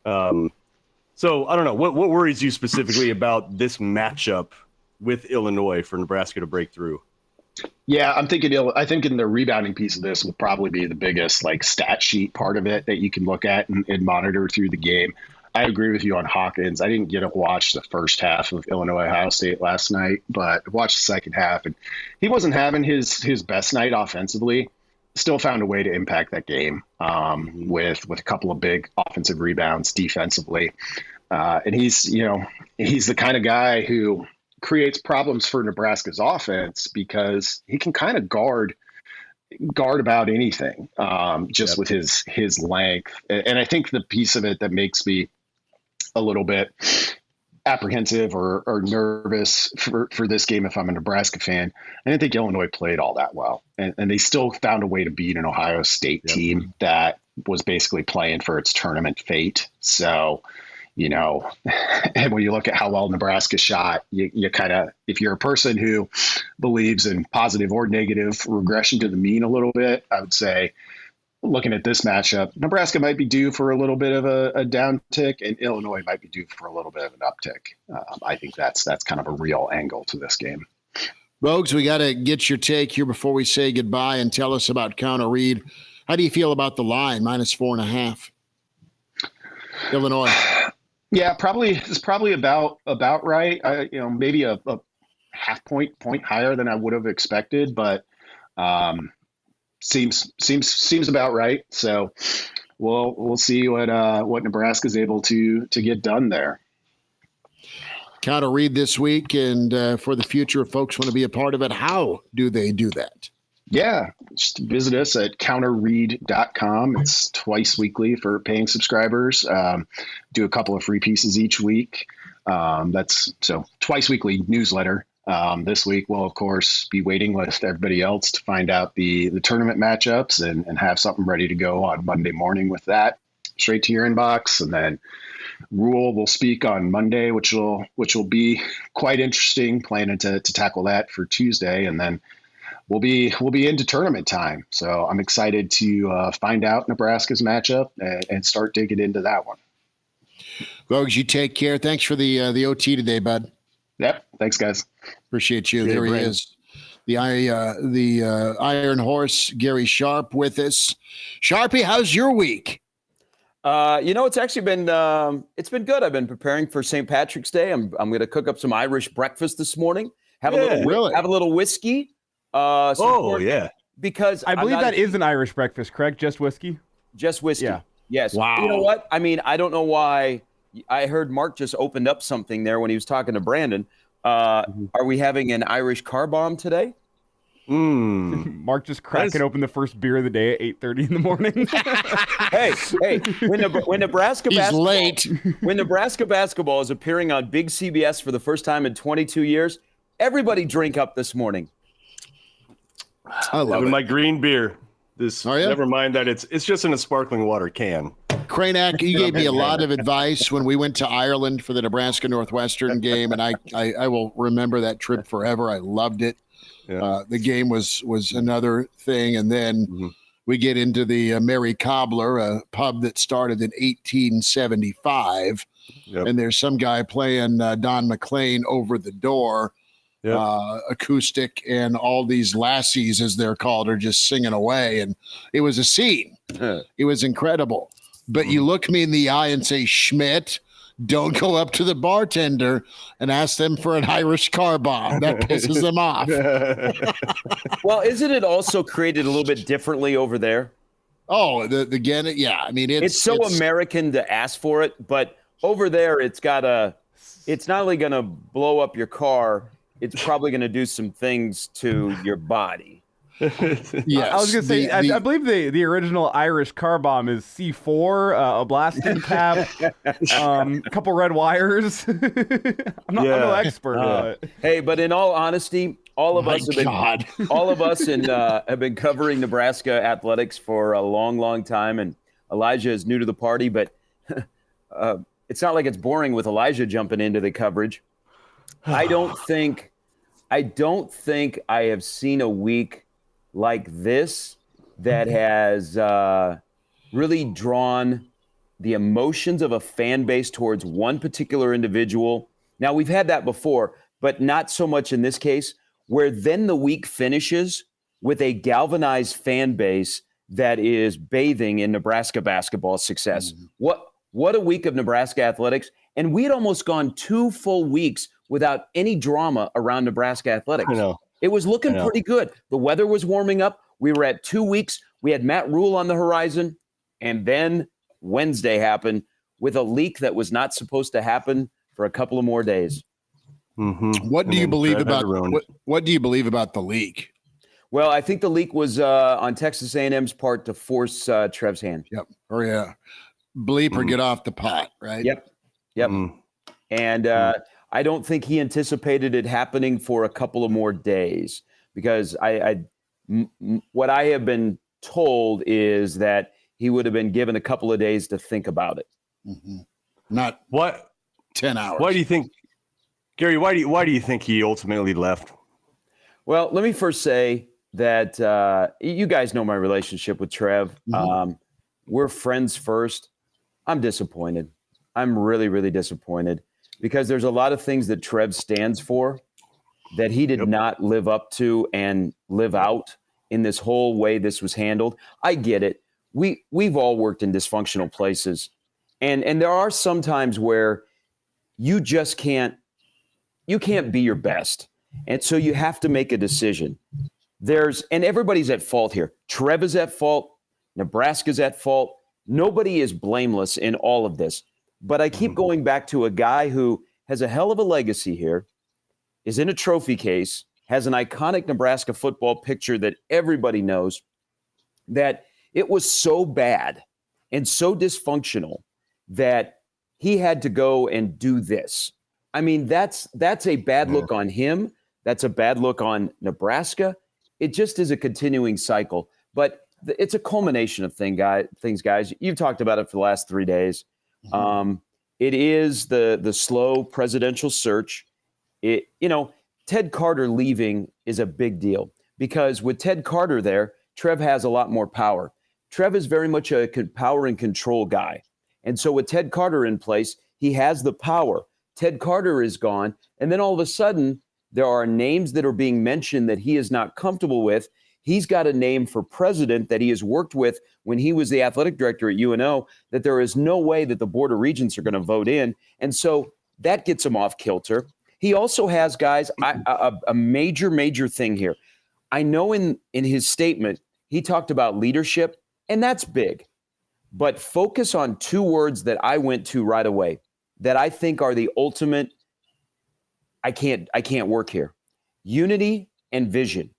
So I don't know. What worries you specifically about this matchup with Illinois for Nebraska to break through? Yeah, I think in the rebounding piece of this will probably be the biggest like stat sheet part of it that you can look at and monitor through the game. I agree with you on Hawkins. I didn't get to watch the first half of Illinois-Ohio State last night, but I watched the second half, and he wasn't having his best night offensively. Still found a way to impact that game with a couple of big offensive rebounds defensively. And he's the kind of guy who creates problems for Nebraska's offense because he can kind of guard about anything with his length. And I think the piece of it that makes me a little bit apprehensive or nervous for this game, if I'm a Nebraska fan, I didn't think Illinois played all that well. And they still found a way to beat an Ohio State team that was basically playing for its tournament fate. So, and when you look at how well Nebraska shot, you kind of, if you're a person who believes in positive or negative regression to the mean a little bit, I would say, looking at this matchup, Nebraska might be due for a little bit of a downtick, and Illinois might be due for a little bit of an uptick. I think that's kind of a real angle to this game. Bogues, we got to get your take here before we say goodbye and tell us about Counter Reed. How do you feel about the line, -4.5? Illinois. Yeah, it's probably about right. Maybe a half point higher than I would have expected, but Seems about right. So we'll see what Nebraska is able to get done there. Counter read this week, and for the future, if folks want to be a part of it, how do they do that? Yeah, just visit us at counterread.com. It's twice weekly for paying subscribers. Do a couple of free pieces each week. That's so twice weekly newsletter. This week we'll of course be waiting with everybody else to find out the tournament matchups and have something ready to go on Monday morning with that straight to your inbox. And then Rule will speak on Monday, which will be quite interesting. Planning to tackle that for Tuesday, and then we'll be into tournament time. So I'm excited to find out Nebraska's matchup and start digging into that one. Vogues, you take care. Thanks for the OT today, bud. Yep. Thanks, guys. Appreciate you. Yeah, there Brandon. He is. The Iron Horse, Gary Sharp, with us. Sharpie, how's your week? It's actually been it's been good. I've been preparing for St. Patrick's Day. I'm going to cook up some Irish breakfast this morning. Have a little whiskey. Because I believe that is an Irish breakfast, correct? Just whiskey? Just whiskey. Yeah. Yes. Wow. You know what? I mean, I don't know why. I heard Mark just opened up something there when he was talking to Brandon. Are we having an Irish car bomb today? Mark just cracking open the first beer of the day at 8:30 in the morning. Hey, when Nebraska He's basketball, late. When Nebraska basketball is appearing on Big CBS for the first time in 22 years, everybody drink up this morning. I love it. My green beer. Oh, yeah? Never mind that it's just in a sparkling water can. Kraynak, you gave me a lot of advice when we went to Ireland for the Nebraska Northwestern game, and I will remember that trip forever. I loved it. Yeah. The game was another thing, and then we get into the Mary Cobbler, a pub that started in 1875, and there's some guy playing Don McLean over the door, acoustic, and all these lassies, as they're called, are just singing away, and it was a scene. It was incredible. But you look me in the eye and say, Schmidt, don't go up to the bartender and ask them for an Irish car bomb. That pisses them off. Well, isn't it also created a little bit differently over there? Oh, the Gannett, yeah. I mean, it's so American to ask for it, but over there, it's not only going to blow up your car, it's probably going to do some things to your body. Yes, I was going to say, I believe the original Irish car bomb is C4, a blasting cap, a couple red wires. I'm no expert. Hey, but in all honesty, all of us have been covering Nebraska athletics for a long, long time, and Elijah is new to the party, but it's not like it's boring with Elijah jumping into the coverage. I don't think I have seen a week like this that has really drawn the emotions of a fan base towards one particular individual. Now, we've had that before, but not so much in this case, where then the week finishes with a galvanized fan base that is bathing in Nebraska basketball success. What a week of Nebraska athletics. And we had almost gone 2 full weeks without any drama around Nebraska athletics. I know. It was looking pretty good. The weather was warming up. We were at 2 weeks. We had Matt Rule on the horizon. And then Wednesday happened with a leak that was not supposed to happen for a couple of more days. What do you believe about what do you believe about the leak? Well, I think the leak was on Texas A&M's part to force Trev's hand. Yep. Oh, yeah. Bleep or get off the pot, right? Yep. And I don't think he anticipated it happening for a couple of more days, because what I have been told is that he would have been given a couple of days to think about it. Not 10 hours. Why do you think, Gary? Why do you think he ultimately left? Well, let me first say that you guys know my relationship with Trev. We're friends first. I'm disappointed. I'm really, really disappointed, because there's a lot of things that Trev stands for that he did not live up to and live out in this whole way this was handled. I get it. We've all worked in dysfunctional places. And there are some times where you just can't be your best. And so you have to make a decision. and everybody's at fault here. Trev is at fault. Nebraska's at fault. Nobody is blameless in all of this. But I keep going back to a guy who has a hell of a legacy here, is in a trophy case, has an iconic Nebraska football picture that everybody knows, that it was so bad and so dysfunctional that he had to go and do this. I mean, that's a bad look on him. That's a bad look on Nebraska. It just is a continuing cycle. But it's a culmination of things, guys. You've talked about it for the last 3 days. It is the slow presidential search. Ted Carter leaving is a big deal because with Ted Carter there, Trev has a lot more power. Trev is very much a power and control guy. And so with Ted Carter in place, he has the power. Ted Carter is gone. And then all of a sudden, there are names that are being mentioned that he is not comfortable with. He's got a name for president that he has worked with when he was the athletic director at UNO that there is no way that the Board of Regents are going to vote in. And so that gets him off kilter. He also has, guys, a major thing here. I know in his statement, he talked about leadership, and that's big. But focus on two words that I went to right away that I think are the ultimate, I can't work here. Unity and vision.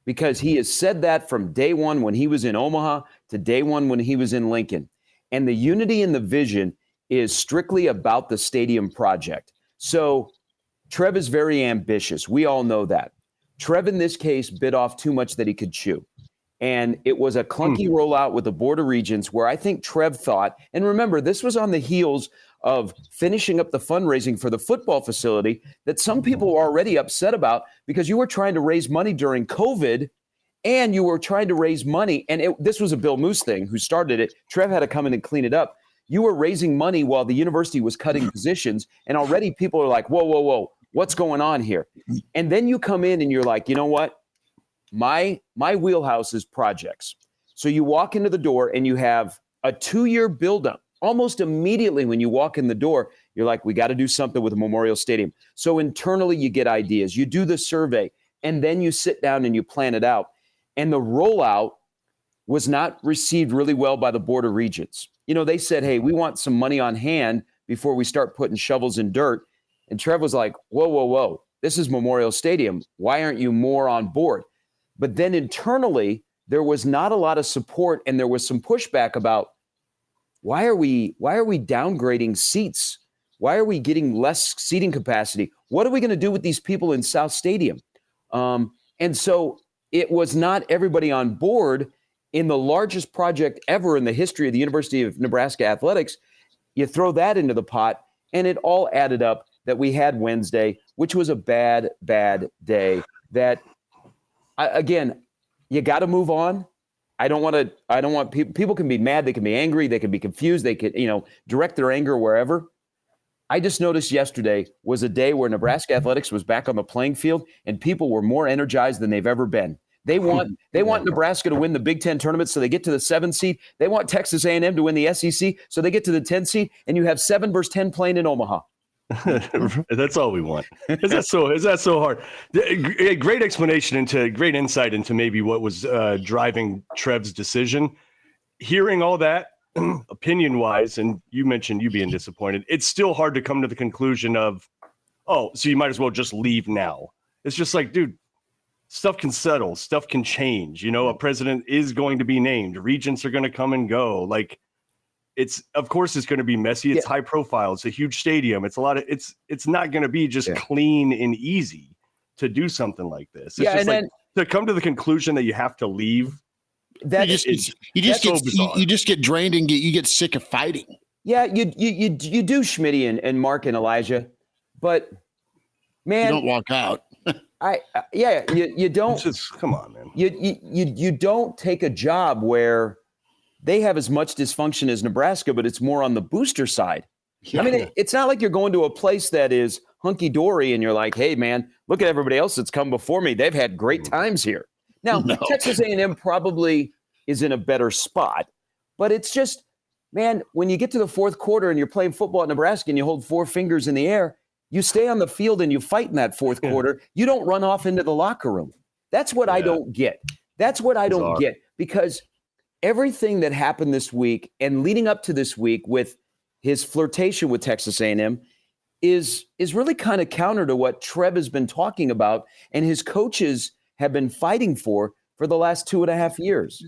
Because he has said that from day one when he was in Omaha to day one when he was in Lincoln. And the unity and the vision is strictly about the stadium project. So Trev is very ambitious. We all know that. Trev, in this case, bit off too much that he could chew. And it was a clunky rollout with the Board of Regents where I think Trev thought, and remember, this was on the heels of finishing up the fundraising for the football facility that some people were already upset about because you were trying to raise money during COVID and you were trying to raise money. And this was a Bill Moose thing who started it. Trev had to come in and clean it up. You were raising money while the university was cutting positions. And already people are like, whoa, what's going on here? And then you come in and you're like, you know what? My wheelhouse is projects. So you walk into the door and you have a 2-year buildup. Almost immediately when you walk in the door, you're like, we got to do something with Memorial Stadium. So internally you get ideas, you do the survey, and then you sit down and you plan it out. And the rollout was not received really well by the Board of Regents. They said, hey, we want some money on hand before we start putting shovels in dirt. And Trev was like, whoa, this is Memorial Stadium. Why aren't you more on board? But then internally, there was not a lot of support and there was some pushback about why are we downgrading seats? Why are we getting less seating capacity? What are we going to do with these people in South Stadium? And so it was not everybody on board in the largest project ever in the history of the University of Nebraska athletics. You throw that into the pot and it all added up that we had Wednesday, which was a bad day that again, you got to move on. I don't want people can be mad. They can be angry. They can be confused. They can, direct their anger wherever. I just noticed yesterday was a day where Nebraska athletics was back on the playing field and people were more energized than they've ever been. They want Nebraska to win the Big Ten tournament so they get to the 7th seed. They want Texas A&M to win the SEC so they get to the 10th seed. And you have 7 versus 10 playing in Omaha. That's all we want. Is that so hard? Great explanation great insight into maybe what was driving Trev's decision. Hearing all that opinion wise, and you mentioned you being disappointed, it's still hard to come to the conclusion of, so you might as well just leave now. It's just like, dude, stuff can settle, stuff can change. A president is going to be named. Regents are going to come and go. Like, of course it's going to be messy. It's high profile. It's a huge stadium. It's it's not going to be just clean and easy to do something like this. It's just like to come to the conclusion that you have to leave. You just get drained and you get sick of fighting. Yeah, you do, Schmidt and Mark and Elijah, but man, you don't walk out. You don't. Come on, man. You don't take a job where they have as much dysfunction as Nebraska, but it's more on the booster side. Yeah. I mean, it's not like you're going to a place that is hunky-dory and you're like, hey, man, look at everybody else that's come before me. They've had great times here. Now, Texas A&M probably is in a better spot, but it's just, man, when you get to the fourth quarter and you're playing football at Nebraska and you hold 4 fingers in the air, you stay on the field and you fight in that fourth quarter. You don't run off into the locker room. That's what I don't get. That's what I don't get, because everything that happened this week and leading up to this week with his flirtation with Texas A&M is really kind of counter to what Trev has been talking about and his coaches have been fighting for the last 2.5 years.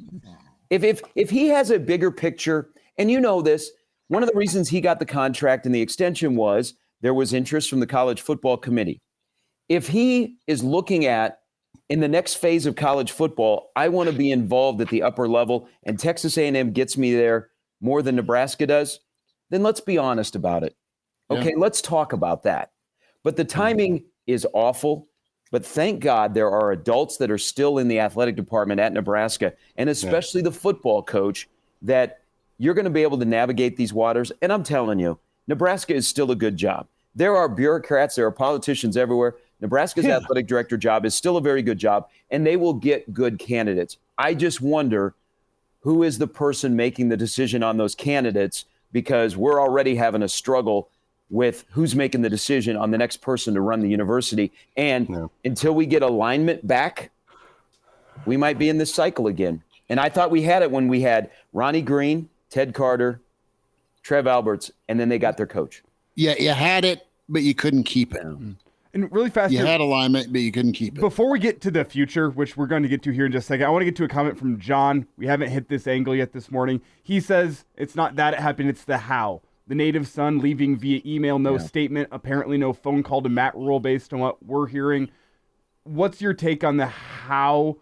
If he has a bigger picture, and you know this, one of the reasons he got the contract and the extension was there was interest from the college football committee. If he is looking at, in the next phase of college football, I want to be involved at the upper level, and Texas A&M gets me there more than Nebraska does, then let's be honest about it. Okay, let's talk about that. But the timing is awful. But thank God there are adults that are still in the athletic department at Nebraska, and especially the football coach, that you're going to be able to navigate these waters. And I'm telling you, Nebraska is still a good job. There are bureaucrats, there are politicians everywhere. Nebraska's athletic director job is still a very good job, and they will get good candidates. I just wonder who is the person making the decision on those candidates, because we're already having a struggle with who's making the decision on the next person to run the university. And until we get alignment back, we might be in this cycle again. And I thought we had it when we had Ronnie Green, Ted Carter, Trev Alberts, and then they got their coach. Yeah, you had it, but you couldn't keep it. And really fast, you had alignment, but you couldn't keep it. Before we get to the future, which we're going to get to here in just a second, I want to get to a comment from John. We haven't hit this angle yet this morning. He says it's not that it happened, it's the how. The native son leaving via email, no statement, apparently no phone call to Matt Rule based on what we're hearing. What's your take on the how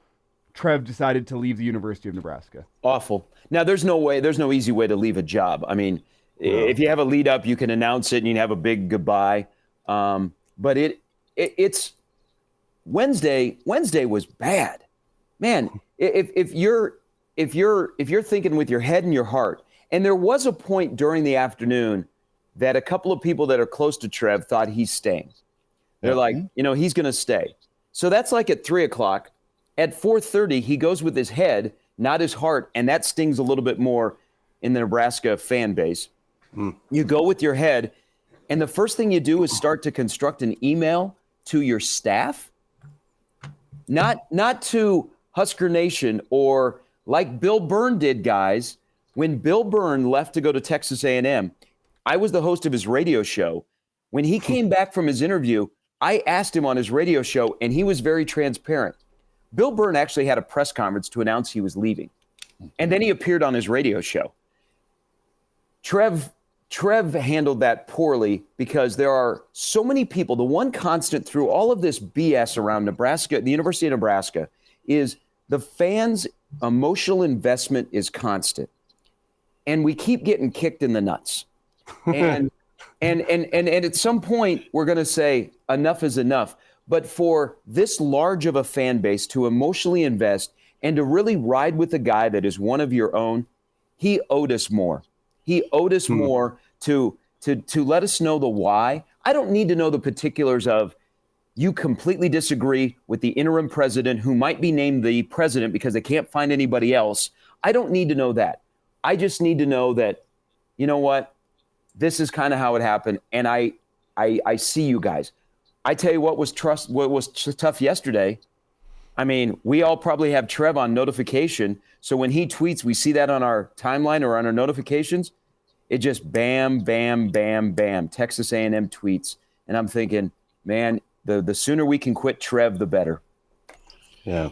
Trev decided to leave the University of Nebraska? Awful. Now, there's no easy way to leave a job. I mean, if you have a lead up, you can announce it and you can have a big goodbye. But it's Wednesday. Wednesday was bad, man. If you're thinking with your head and your heart, and there was a point during the afternoon that a couple of people that are close to Trev thought he's staying. They're like, he's going to stay. So that's like at 3:00. At 4:30, he goes with his head, not his heart, and that stings a little bit more in the Nebraska fan base. You go with your head, and the first thing you do is start to construct an email to your staff, not to Husker Nation, or like Bill Byrne did, guys. When Bill Byrne left to go to Texas A&M, I was the host of his radio show. When he came back from his interview, I asked him on his radio show, and he was very transparent. Bill Byrne actually had a press conference to announce he was leaving, and then he appeared on his radio show. Trev handled that poorly, because there are so many people. The one constant through all of this BS around Nebraska, the University of Nebraska, is the fans' emotional investment is constant. And we keep getting kicked in the nuts. And at some point, we're going to say enough is enough. But for this large of a fan base to emotionally invest and to really ride with a guy that is one of your own, he owed us more. He owed us more to let us know the why. I don't need to know the particulars of you completely disagree with the interim president who might be named the president because they can't find anybody else. I don't need to know that. I just need to know that, you know what, this is kind of how it happened. And I see you guys. I tell you what was tough yesterday. I mean, we all probably have Trev on notification. So when he tweets, we see that on our timeline or on our notifications. It just bam, bam, bam, bam. Texas A&M tweets. And I'm thinking, man, the sooner we can quit Trev, the better. Yeah.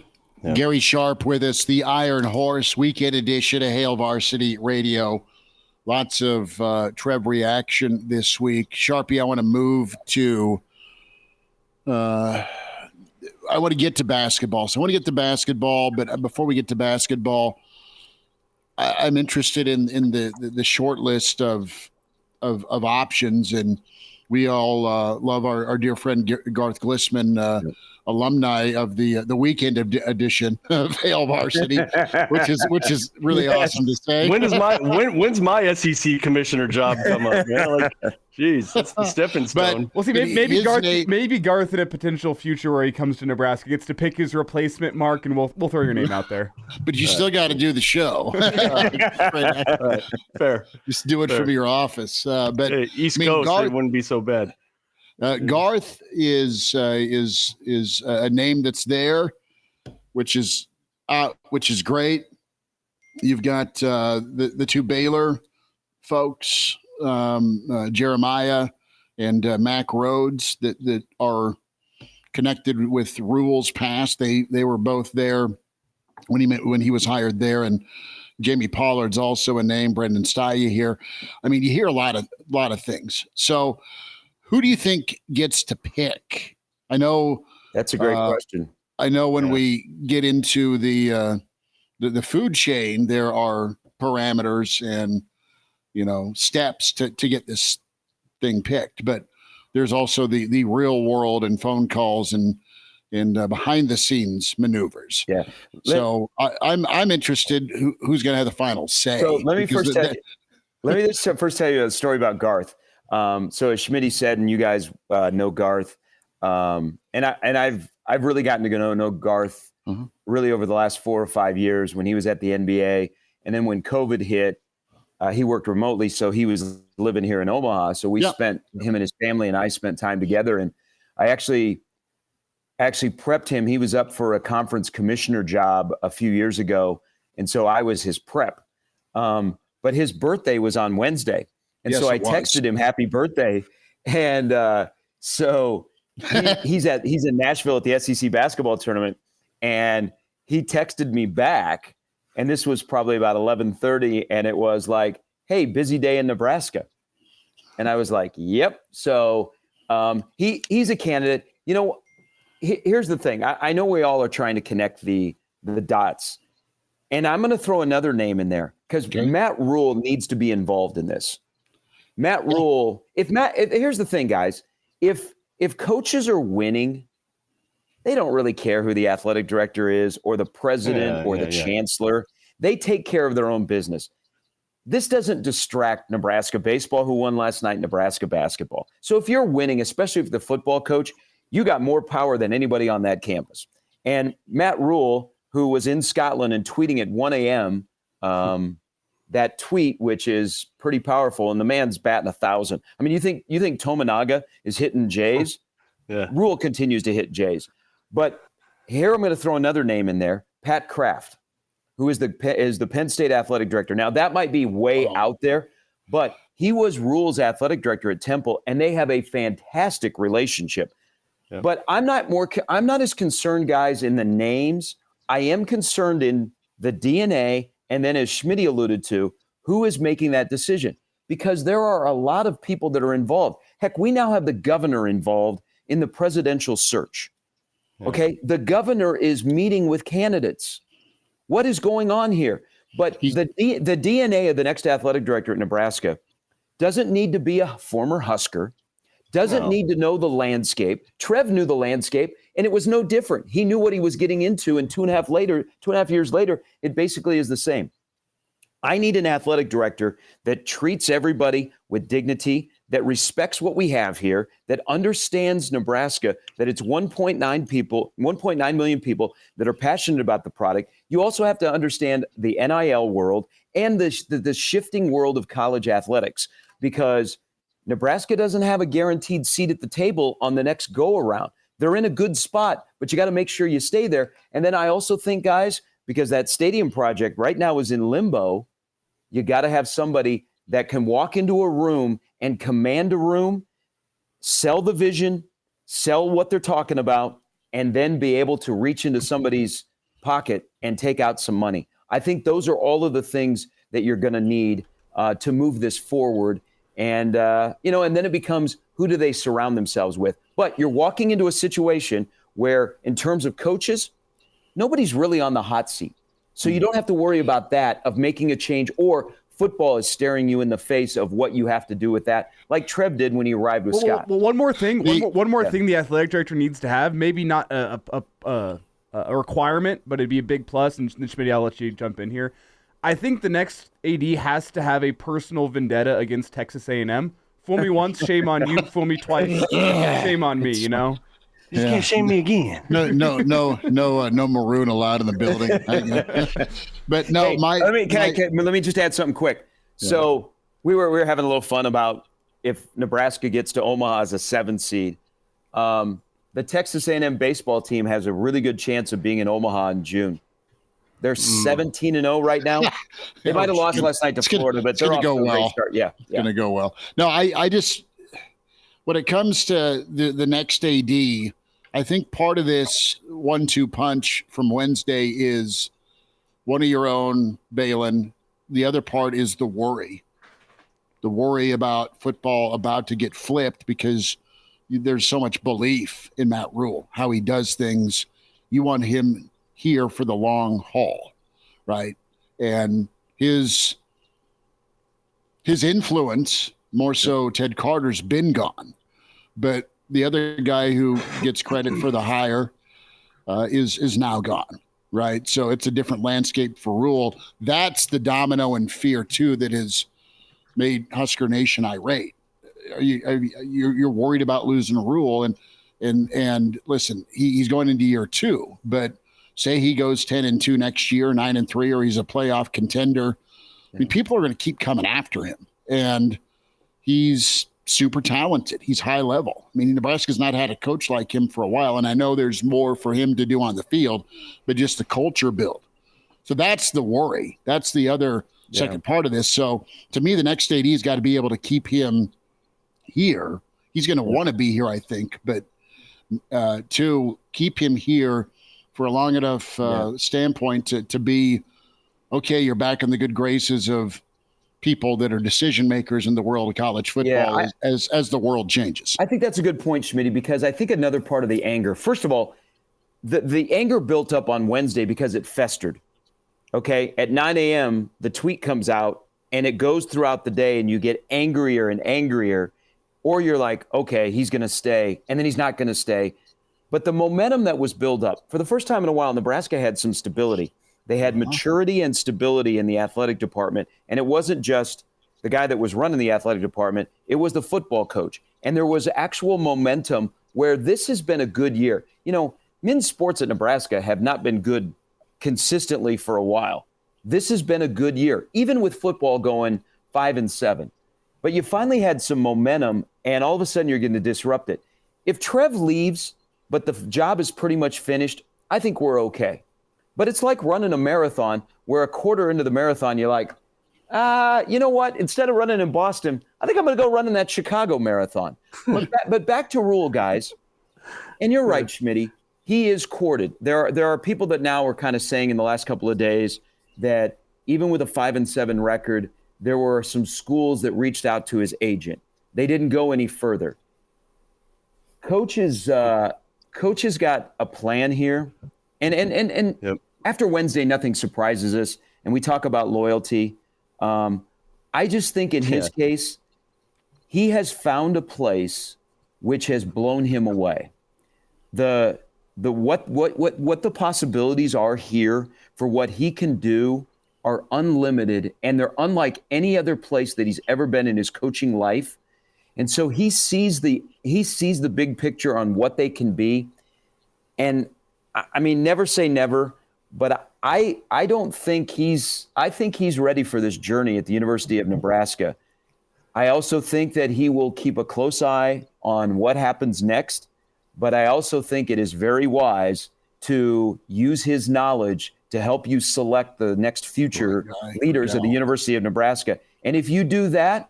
Gary Sharp with us, the Iron Horse weekend edition of Hail Varsity Radio. Lots of Trev reaction this week. Sharpie, I want to move to I want to get to basketball. So I want to get to basketball, but before we get to basketball, I'm interested in the short list of options, and we all love our dear friend Garth Glissman, alumni of the weekend edition of Hail Varsity, which is really awesome to say. When's my SEC commissioner job come up? Man? Like, geez, that's the stepping stone. Well, see, maybe Garth in a potential future where he comes to Nebraska gets to pick his replacement, Mark, and we'll throw your name out there. But you still got to do the show. Right. Fair. Just do it from your office. But East Coast, it wouldn't be so bad. Garth is a name that's there. which is great. You've got the two Baylor folks, Jeremiah and Mac Rhodes, that are connected with Rules Past. They were both there when he was hired there, and Jamie Pollard's also a name. Brendan Steyer here. I mean, you hear a lot of things. So, who do you think gets to pick? I know that's a great question. I know when we get into the food chain, there are parameters and steps to get this thing picked, but there's also the real world and phone calls and behind the scenes maneuvers. Yeah. So I'm interested who's going to have the final say. So let me first tell you a story about Garth. So as Schmidt said, and you guys know Garth, and I've really gotten to know Garth really over the last 4 or 5 years when he was at the NBA, and then when COVID hit, he worked remotely, so he was living here in Omaha. So we spent, him and his family and I spent time together, and I actually prepped him. He was up for a conference commissioner job a few years ago, and so I was his prep. But his birthday was on Wednesday, and so I texted him happy birthday, and so he's in Nashville at the SEC basketball tournament, and he texted me back, and this was probably about 11:30, and it was like, "Hey, busy day in Nebraska," and I was like, "Yep." So he's a candidate. Here's the thing. I know we all are trying to connect the dots, and I'm going to throw another name in there because Matt Rule needs to be involved in this. Matt Rule. Here's the thing, guys. If coaches are winning, they don't really care who the athletic director is or the president or the chancellor. They take care of their own business. This doesn't distract Nebraska baseball, who won last night, Nebraska basketball. So if you're winning, especially if the football coach, you got more power than anybody on that campus. And Matt Rule, who was in Scotland and tweeting at 1 a.m., that tweet, which is pretty powerful, and the man's batting 1,000. I mean, you think Tominaga is hitting Jays? Yeah. Rule continues to hit Jays. But here I'm going to throw another name in there, Pat Kraft, who is the Penn State athletic director. Now, that might be way out there, but he was Rule's athletic director at Temple, and they have a fantastic relationship. Yeah. But I'm not as concerned, guys, in the names. I am concerned in the DNA, and then as Schmidt alluded to, who is making that decision? Because there are a lot of people that are involved. Heck, we now have the governor involved in the presidential search. Okay, the governor is meeting with candidates. What is going on here? But the DNA of the next athletic director at Nebraska doesn't need to be a former Husker, doesn't need to know the landscape. Trev knew the landscape, and it was no different. He knew what he was getting into, and 2.5 years later, it basically is the same. I need an athletic director that treats everybody with dignity, that respects what we have here, that understands Nebraska, that it's 1.9 million people that are passionate about the product. You also have to understand the NIL world and the shifting world of college athletics, because Nebraska doesn't have a guaranteed seat at the table on the next go-around. They're in a good spot, but you got to make sure you stay there. And then I also think, guys, because that stadium project right now is in limbo, you got to have somebody that can walk into a room and command a room, sell the vision, sell what they're talking about, and then be able to reach into somebody's pocket and take out some money. I think those are all of the things that you're going to need to move this forward. And, and then it becomes, who do they surround themselves with? But you're walking into a situation where, in terms of coaches, nobody's really on the hot seat. So you don't have to worry about that, of making a change, or football is staring you in the face of what you have to do with that, like Trev did when he arrived with Scott. Well, one more thing the athletic director needs to have, maybe not a requirement, but it'd be a big plus, and Schmidt, I'll let you jump in here. I think the next AD has to have a personal vendetta against Texas A&M. Fool me once, shame on you. Fool me twice, shame on me, you know? You can't shame me again. No maroon allowed in the building. But no, hey, let me just add something quick. Yeah. So we were having a little fun about if Nebraska gets to Omaha as a 7 seed. The the Texas A&M baseball team has a really good chance of being in Omaha in June. They're 17-0 right now. They might have lost last night to Florida, but they're off to a great start. Yeah, it's going to go well. No, I just when it comes to the next AD, I think part of this 1-2 punch from Wednesday is one of your own, Balin. The other part is the worry about football about to get flipped because there's so much belief in Matt Rule, how he does things. You want him here for the long haul, right? And his influence, more so Ted Carter's, been gone. But the other guy who gets credit for the hire is now gone, right? So it's a different landscape for Rule. That's the domino and fear, too, that has made Husker Nation irate. You're worried about losing a Rule. And listen, he's going into year 2. But say he goes 10-2 next year, 9-3, or he's a playoff contender. I mean, people are going to keep coming after him. And he's super talented. He's high level. I mean, Nebraska's not had a coach like him for a while, and I know there's more for him to do on the field, but just the culture build. So that's the worry. That's the other second part of this. So to me, the next AD's got to be able to keep him here. He's going to want to be here, I think, but to keep him here for a long enough standpoint to be, okay, you're back in the good graces of people that are decision makers in the world of college football as the world changes. I think that's a good point, Schmidt, because I think another part of the anger, first of all, the anger built up on Wednesday because it festered. Okay, at 9 a.m., the tweet comes out and it goes throughout the day and you get angrier and angrier, or you're like, okay, he's going to stay, and then he's not going to stay. But the momentum that was built up, for the first time in a while, Nebraska had some stability. They had maturity and stability in the athletic department. And it wasn't just the guy that was running the athletic department. It was the football coach. And there was actual momentum where this has been a good year. You know, men's sports at Nebraska have not been good consistently for a while. This has been a good year, even with football going 5-7. But you finally had some momentum, and all of a sudden you're going to disrupt it. If Trev leaves, but the job is pretty much finished, I think we're okay. But it's like running a marathon where a quarter into the marathon, you're like, you know what? Instead of running in Boston, I think I'm going to go run in that Chicago marathon. But back to Rule, guys. And you're right, Schmitty. He is courted. There are people that now are kind of saying in the last couple of days that even with a 5-7 record, there were some schools that reached out to his agent. They didn't go any further. Coach has got a plan here. And after Wednesday, nothing surprises us. And we talk about loyalty. I just think in his case, he has found a place which has blown him away. What the possibilities are here for what he can do are unlimited, and they're unlike any other place that he's ever been in his coaching life. And so he sees the big picture on what they can be. And I mean, never say never, but I think he's ready for this journey at the University of Nebraska. I also think that he will keep a close eye on what happens next, but I also think it is very wise to use his knowledge to help you select the next future leaders of the University of Nebraska. And if you do that,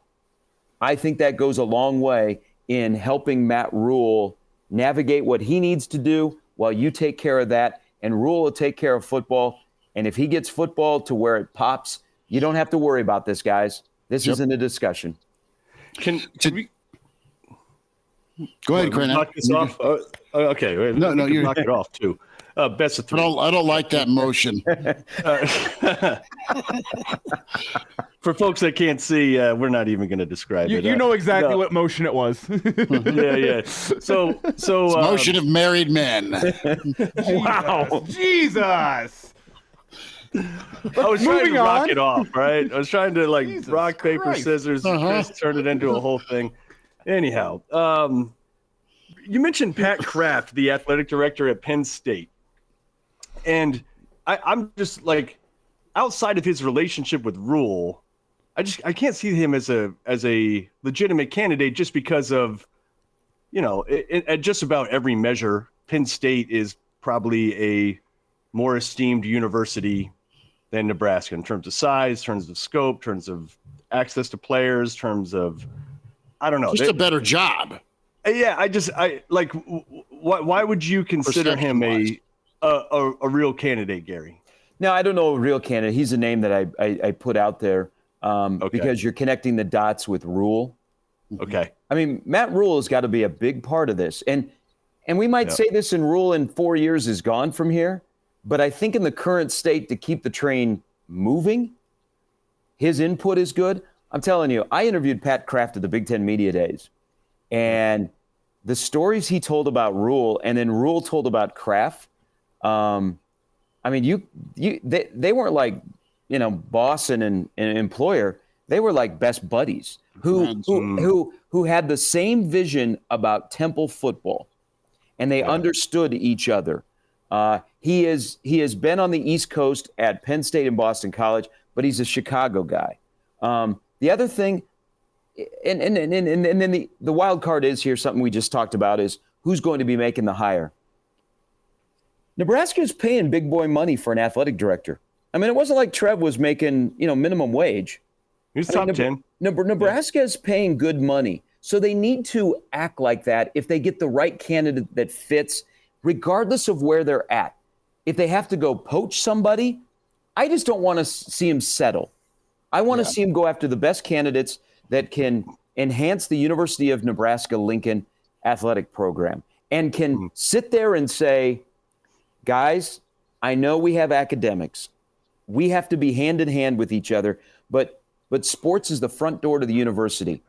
I think that goes a long way in helping Matt Rule navigate what he needs to do while you take care of that, and Rule will take care of football. And if he gets football to where it pops, you don't have to worry about this, guys. This isn't a discussion. Can we go ahead, Kraynak? Knock this off? Okay. No, you knock it off too. Best of three. I don't like that motion. For folks that can't see, we're not even going to describe it. You know exactly what motion it was. Yeah. So it's motion of married men. Wow, Jesus! I was trying to rock it off, right? I was trying to Jesus rock, paper, Christ. Scissors, just turn it into a whole thing. Anyhow, you mentioned Pat Kraft, the athletic director at Penn State. And I'm just like, outside of his relationship with Rule, I can't see him as a legitimate candidate just because of at just about every measure, Penn State is probably a more esteemed university than Nebraska in terms of size, terms of scope, terms of access to players, terms of, I don't know. Just a better job. Yeah, why would you consider him a real candidate, Gary? No, I don't know a real candidate. He's a name that I put out there because you're connecting the dots with Rule. Okay. I mean, Matt Rule has got to be a big part of this. And we might say this, and Rule in 4 years is gone from here. But I think in the current state, to keep the train moving, his input is good. I'm telling you, I interviewed Pat Kraft at the Big Ten Media Days. And the stories he told about Rule, and then Rule told about Kraft, I mean, they weren't like, boss and an employer. They were like best buddies who had the same vision about Temple football, and they understood each other. He has been on the East Coast at Penn State and Boston College, but he's a Chicago guy. The other thing, and then the wild card is here, something we just talked about, is who's going to be making the hire. Nebraska is paying big boy money for an athletic director. I mean, it wasn't like Trev was making, minimum wage. He's top 10. Nebraska is paying good money. So they need to act like that if they get the right candidate that fits, regardless of where they're at. If they have to go poach somebody, I just don't want to see him settle. I want to see him go after the best candidates that can enhance the University of Nebraska-Lincoln athletic program and can sit there and say, guys, I know we have academics. We have to be hand in hand with each other, but sports is the front door to the university.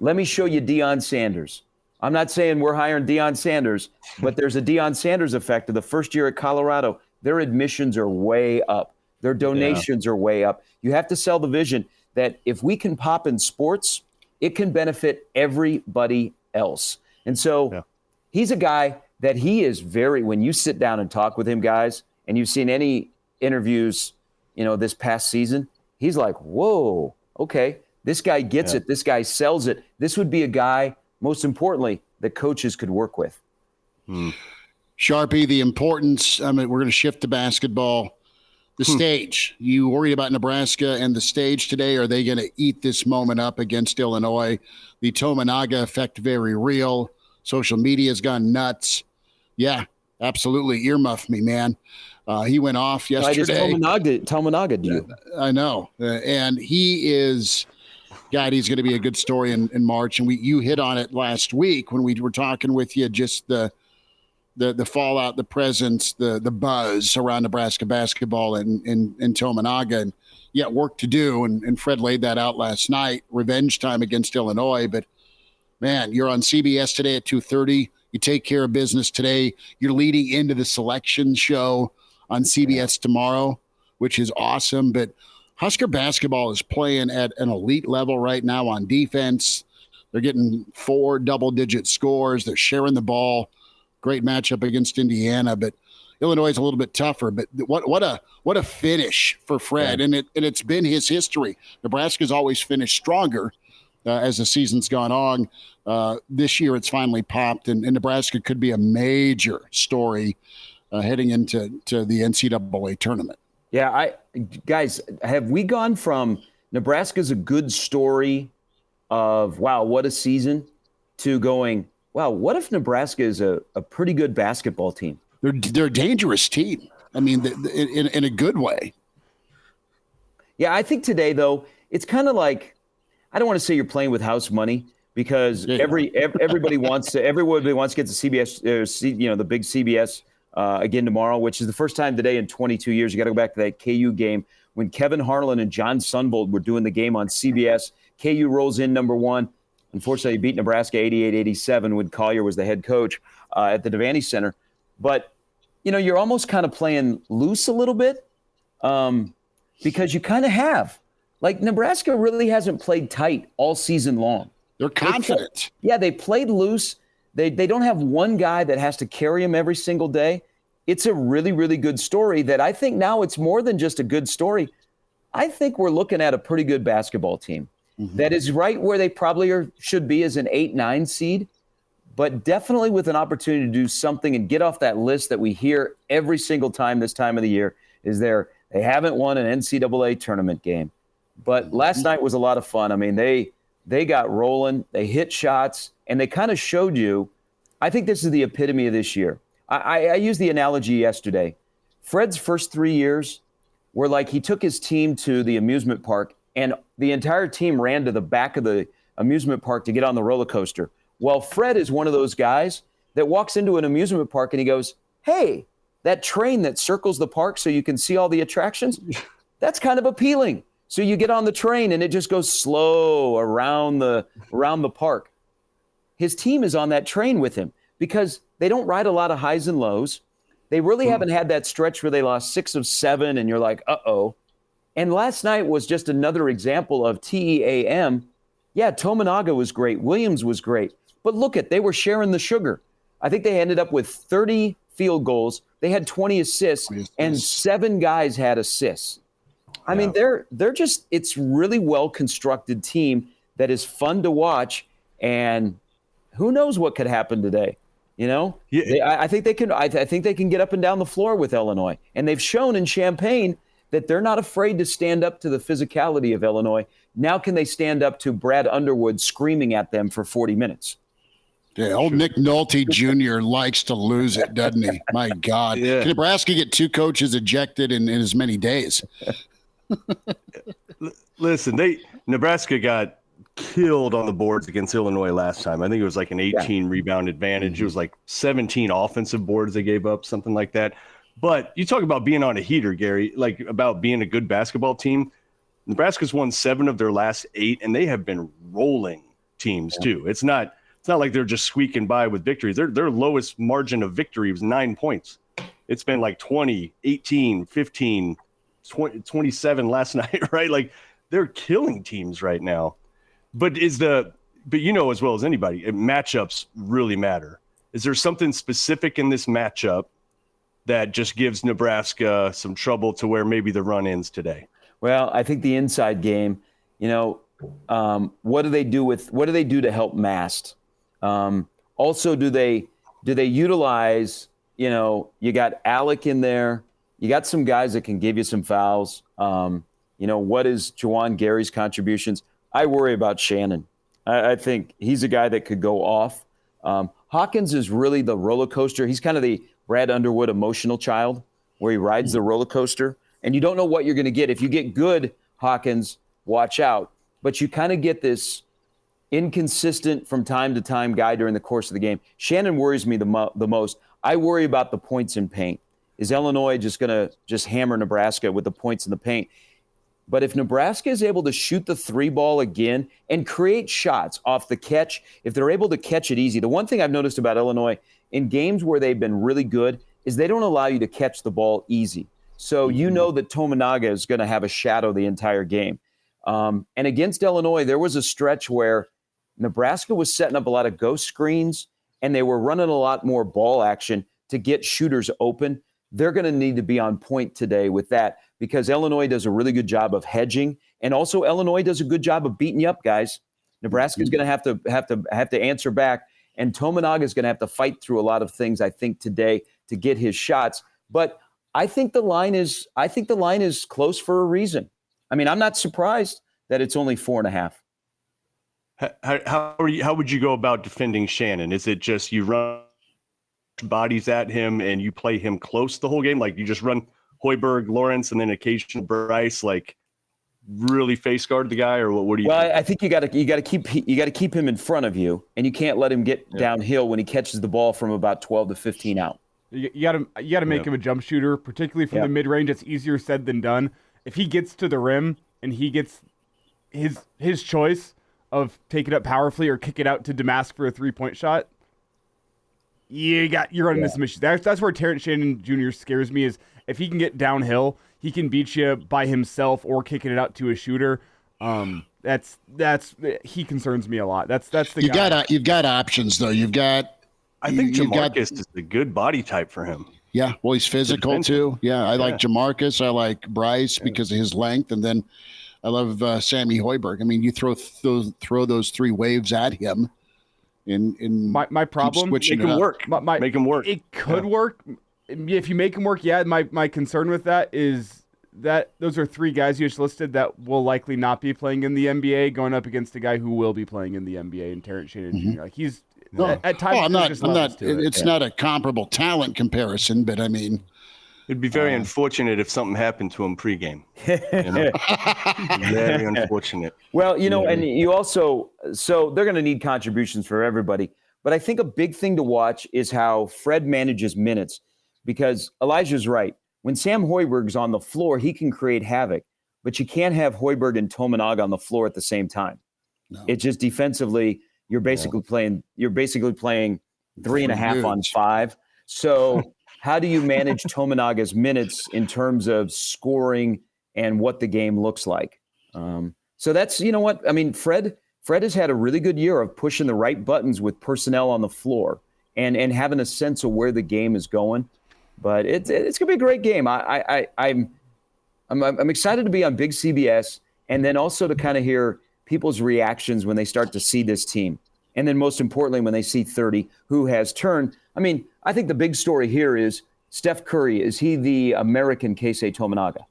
Let me show you Deion Sanders. I'm not saying we're hiring Deion Sanders, but there's a Deion Sanders effect of the first year at Colorado. Their admissions are way up. Their donations are way up. You have to sell the vision that if we can pop in sports, it can benefit everybody else. And so he's a guy that he is when you sit down and talk with him, guys, and you've seen any interviews, this past season, he's like, whoa, okay, this guy gets it. This guy sells it. This would be a guy, most importantly, that coaches could work with. Sharpie, the importance, we're going to shift to basketball. The stage, you worried about Nebraska and the stage today? Are they going to eat this moment up against Illinois? The Tominaga effect, very real. Social media has gone nuts. Yeah, absolutely. Earmuff me, man. He went off yesterday. I just Tominaga you. I know. And he is, God, he's going to be a good story in March. And you hit on it last week when we were talking with you, just the fallout, the presence, the buzz around Nebraska basketball in Tominaga, and work to do. And Fred laid that out last night, revenge time against Illinois. But man, you're on CBS today at 2:30. You take care of business today. You're leading into the selection show on CBS tomorrow, which is awesome. But Husker basketball is playing at an elite level right now on defense. They're getting 4 double-digit scores. They're sharing the ball. Great matchup against Indiana, but Illinois is a little bit tougher. But what a finish for Fred, and it's been his history. Nebraska's always finished stronger as the season's gone on. This year, it's finally popped, and Nebraska could be a major story heading into the NCAA tournament. Yeah, guys, have we gone from Nebraska's a good story of wow, what a season, to going, wow, what if Nebraska is a pretty good basketball team? They're a dangerous team. I mean, in a good way. Yeah, I think today, though, it's kind of like, I don't want to say you're playing with house money, because everybody wants to get the CBS, the big CBS again tomorrow, which is the first time today in 22 years. You got to go back to that KU game when Kevin Harlan and John Sunbold were doing the game on CBS. KU rolls in number 1. Unfortunately, beat Nebraska 88-87 when Collier was the head coach at the Devaney Center. But, you're almost kind of playing loose a little bit because you kind of have. Like, Nebraska really hasn't played tight all season long. They're confident. They played loose. They don't have one guy that has to carry them every single day. It's a really, really good story that I think now it's more than just a good story. I think we're looking at a pretty good basketball team that is right where they probably should be as an 8-9 seed. but definitely with an opportunity to do something and get off that list that we hear every single time this time of the year is they haven't won an NCAA tournament game. But last night was a lot of fun. I mean, they got rolling, they hit shots, and they kind of showed you, I think this is the epitome of this year. I used the analogy yesterday. Fred's first 3 years were like he took his team to the amusement park and the entire team ran to the back of the amusement park to get on the roller coaster. Well, Fred is one of those guys that walks into an amusement park and he goes, hey, that train that circles the park so you can see all the attractions, that's kind of appealing. So you get on the train and it just goes slow around the park. His team is on that train with him because they don't ride a lot of highs and lows. They really haven't had that stretch where they lost 6 of 7 and you're like, uh-oh. And last night was just another example of TEAM. Yeah, Tominaga was great. Williams was great. But look they were sharing the sugar. I think they ended up with 30 field goals. They had 20 assists and 7 guys had assists. I mean, they're just, it's really well-constructed team that is fun to watch. And who knows what could happen today? You know, I think they can. I think they can get up and down the floor with Illinois, and they've shown in Champaign that they're not afraid to stand up to the physicality of Illinois. Now, can they stand up to Brad Underwood screaming at them for 40 minutes? Yeah, old Nick Nolte Jr. likes to lose it, doesn't he? My God, Can Nebraska get 2 coaches ejected in as many days? Listen, Nebraska got killed on the boards against Illinois last time. I think it was like an 18 rebound advantage. It was like 17 offensive boards they gave up, something like that. But you talk about being on a heater, Gary, like about being a good basketball team. Nebraska's won 7 of their last 8, and they have been rolling teams too. It's not like they're just squeaking by with victories. Their lowest margin of victory was 9 points. It's been like 20, 18, 15, 20, 27 last night, right? Like they're killing teams right now. But you know as well as anybody, matchups really matter. Is there something specific in this matchup that just gives Nebraska some trouble to where maybe the run ends today? Well, I think the inside game, you know, what do they do to help Mast? Also, do they utilize, you know, you got Alec in there, you got some guys that can give you some fouls. You know, what is Juwan Gary's contributions? I worry about Shannon. I think he's a guy that could go off. Hawkins is really the roller coaster. He's kind of the Brad Underwood emotional child where he rides the roller coaster. And you don't know what you're going to get. If you get good Hawkins, watch out. But you kind of get this inconsistent from time to time guy during the course of the game. Shannon worries me the most. I worry about the points in paint. Is Illinois just going to just hammer Nebraska with the points in the paint? But if Nebraska is able to shoot the 3 ball again and create shots off the catch, if they're able to catch it easy, the one thing I've noticed about Illinois in games where they've been really good is they don't allow you to catch the ball easy. So you know that Tominaga is going to have a shadow the entire game. And against Illinois, there was a stretch where Nebraska was setting up a lot of ghost screens and they were running a lot more ball action to get shooters open. They're going to need to be on point today with that because Illinois does a really good job of hedging, and also Illinois does a good job of beating you up, guys. Nebraska's going to have to answer back, and Tominaga is going to have to fight through a lot of things, I think, today to get his shots. But I think the line is close for a reason. I mean, I'm not surprised that it's only 4.5. How would you go about defending Shannon? Is it just you run bodies at him and you play him close the whole game? Like you just run Hoiberg, Lawrence, and then occasional Bryce, like really face guard the guy, or what do you? Well, think? I think you got to keep him in front of you, and you can't let him get downhill when he catches the ball from about 12 to 15 out. You got to make him a jump shooter, particularly from the mid range. It's easier said than done. If he gets to the rim and he gets his choice of take it up powerfully or kick it out to Damask for a 3-point shot, you're running into some issues. That's where Terrence Shannon Jr. scares me, is if he can get downhill, he can beat you by himself or kicking it out to a shooter. He concerns me a lot. That's the guy. You've got options though. I think Jamarcus is a good body type for him. Yeah, well, he's physical too. Yeah, I like Jamarcus. I like Bryce because of his length, and then I love Sammy Hoiberg. I mean, you throw those 3 waves at him, in my problem. Make them work. Make them work. It could work if you make them work. Yeah, my concern with that is that those are three guys you just listed that will likely not be playing in the NBA, going up against a guy who will be playing in the NBA, and Terrence Shannon Jr. Like he's at times. I'm not. It's not a comparable talent comparison, but I mean, it'd be very unfortunate if something happened to him pregame. You know? Very unfortunate. Well, and you also, so they're going to need contributions for everybody. But I think a big thing to watch is how Fred manages minutes, because Elijah's right. When Sam Hoiberg's on the floor, he can create havoc, but you can't have Hoiberg and Tominaga on the floor at the same time. No. It's just defensively, you're basically playing 3.5 on 5. So how do you manage Tominaga's minutes in terms of scoring and what the game looks like? So that's, I mean, Fred has had a really good year of pushing the right buttons with personnel on the floor and having a sense of where the game is going. But it's gonna be a great game. I'm excited to be on Big CBS, and then also to kind of hear people's reactions when they start to see this team, and then most importantly when they see 30 who has turned. I mean, I think the big story here is Steph Curry. Is he the American Keisei Tominaga?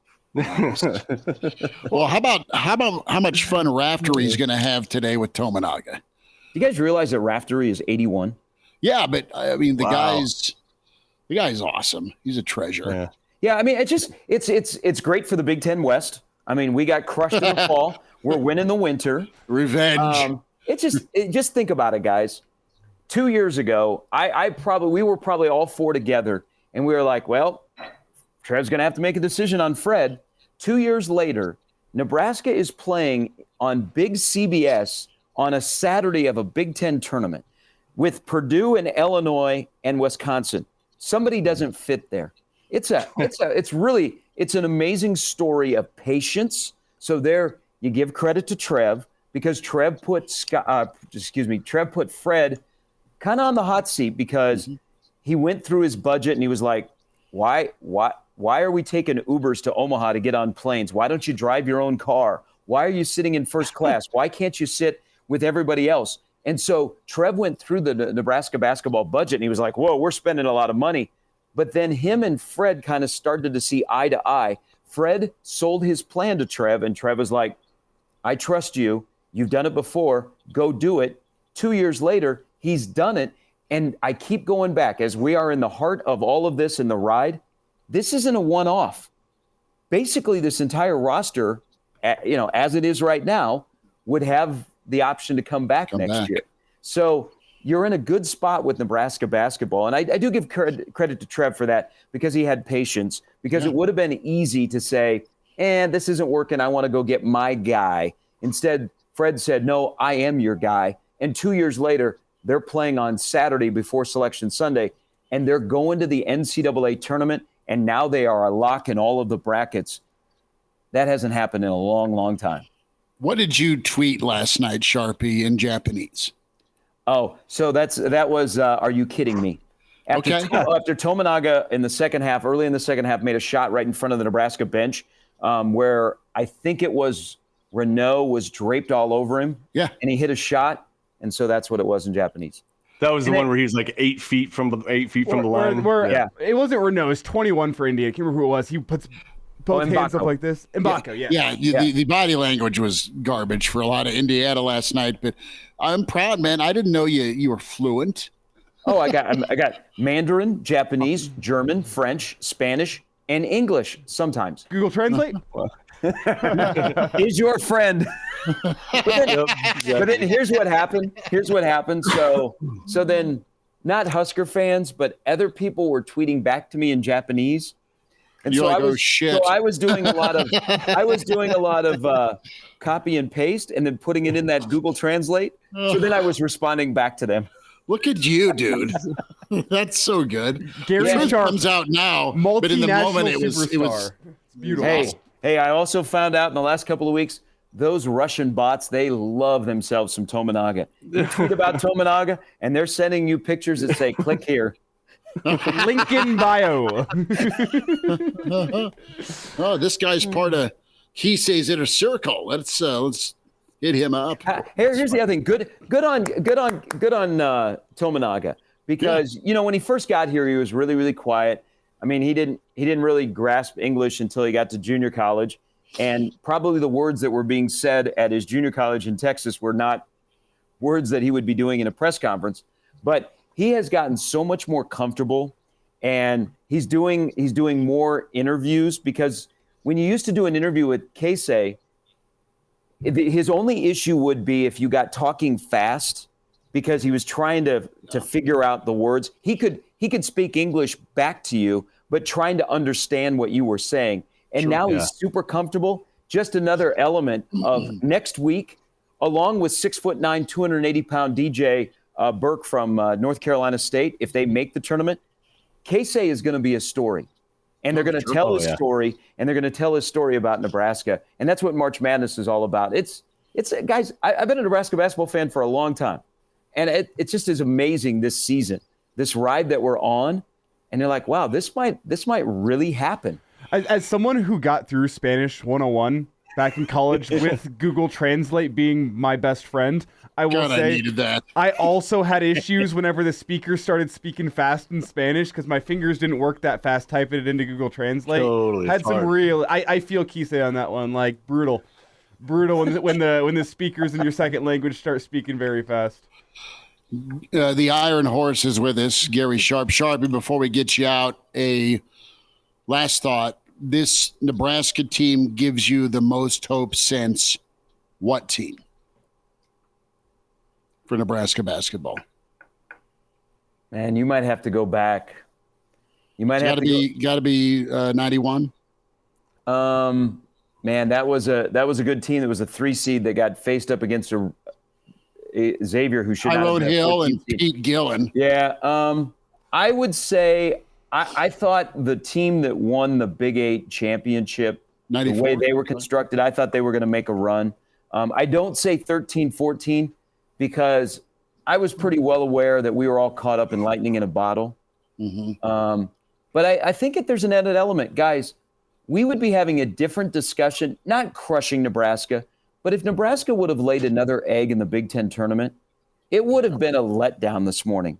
Well, how much fun Raftery's going to have today with Tominaga? You guys realize that Raftery is 81? Yeah, but I mean the guy's awesome. He's a treasure. Yeah. I mean, it's great for the Big Ten West. I mean, we got crushed in the fall. We're winning the winter. Revenge. Just think about it, guys. 2 years ago, we were probably all four together, and we were like, well, Trev's going to have to make a decision on Fred. 2 years later, Nebraska is playing on Big CBS on a Saturday of a Big Ten tournament with Purdue and Illinois and Wisconsin. Somebody doesn't fit there. It's an amazing story of patience. So there, you give credit to Trev, because Trev put Fred kind of on the hot seat, because he went through his budget and he was like, why are we taking Ubers to Omaha to get on planes? Why don't you drive your own car? Why are you sitting in first class? Why can't you sit with everybody else? And so Trev went through the Nebraska basketball budget and he was like, whoa, we're spending a lot of money. But then him and Fred kind of started to see eye to eye. Fred sold his plan to Trev, and Trev was like, I trust you. You've done it before. Go do it. 2 years later, he's done it. And I keep going back as we are in the heart of all of this in the ride. This isn't a one-off. Basically, this entire roster, as it is right now, would have the option to come back next year. So you're in a good spot with Nebraska basketball. And I do give credit to Trev for that, because he had patience, because it would have been easy to say, this isn't working. I want to go get my guy. Instead, Fred said, no, I am your guy. And 2 years later, they're playing on Saturday before Selection Sunday, and they're going to the NCAA tournament, and now they are a lock in all of the brackets. That hasn't happened in a long, long time. What did you tweet last night, Sharpie, in Japanese? Oh, so that was are you kidding me? After Tominaga in the second half, early in the second half, made a shot right in front of the Nebraska bench, where I think it was Renault was draped all over him. Yeah. And he hit a shot, and so that's what it was in Japanese. That was the one where he's like 8 feet from the line. It wasn't Renault. It was 21 for India. I can't remember who it was. He puts both hands up like this. Mbako, the body language was garbage for a lot of Indiana last night, but I'm proud, man. I didn't know you were fluent. Oh, I got Mandarin, Japanese, German, French, Spanish, and English sometimes. Google Translate? He's your friend. But then here's what happened. So then, not Husker fans, but other people were tweeting back to me in Japanese. And so I was doing a lot of copy and paste, and then putting it in that Google Translate. So then I was responding back to them. Look at you, dude. That's so good. Gary Sharp comes out now, but in the moment it was beautiful. Hey, I also found out in the last couple of weeks, those Russian bots, they love themselves some Tominaga. You tweet about Tominaga, and they're sending you pictures that say, click here. Link in bio. Oh, this guy's part of Keisei's inner circle. Let's hit him up. Here's the other thing. Good on Tominaga, because when he first got here, he was really, really quiet. I mean, he didn't really grasp English until he got to junior college, and probably the words that were being said at his junior college in Texas were not words that he would be doing in a press conference. But he has gotten so much more comfortable, and he's doing more interviews, because when you used to do an interview with Casey, his only issue would be if you got talking fast, because he was trying to figure out the words. He could speak English back to you, but trying to understand what you were saying. And now he's super comfortable. Just another element of next week, along with 6'9", 280-pound DJ Burke from North Carolina State, if they make the tournament, Casey is going to be a story. And they're going to tell his story, and they're going to tell his story about Nebraska. And that's what March Madness is all about. It's guys, I've been a Nebraska basketball fan for a long time. And it just is amazing this season, this ride that we're on. And you're like, wow, this might really happen. As someone who got through Spanish 101 back in college with Google Translate being my best friend, I will say I needed that. I also had issues whenever the speaker started speaking fast in Spanish, because my fingers didn't work that fast typing it into Google Translate. Totally. Had some real. I feel Kisei on that one, like brutal when the speakers in your second language start speaking very fast. The Iron Horse is with us, Gary Sharp. Sharpie, before we get you out, a last thought. This Nebraska team gives you the most hope since what team for Nebraska basketball? Man, you might have to go back. You might got to be 91. Man, that was a good team. That was a 3 seed that got faced up against a Xavier, who should not have been Hill and Pete Gillen. Yeah, I would say I thought the team that won the Big 8 championship, 94, the way they were constructed, I thought they were going to make a run. I don't say 13-14 because I was pretty well aware that we were all caught up in lightning in a bottle. Mm-hmm. But I think if there's an added element, guys, we would be having a different discussion, not crushing Nebraska, but if Nebraska would have laid another egg in the Big Ten tournament, it would have been a letdown this morning.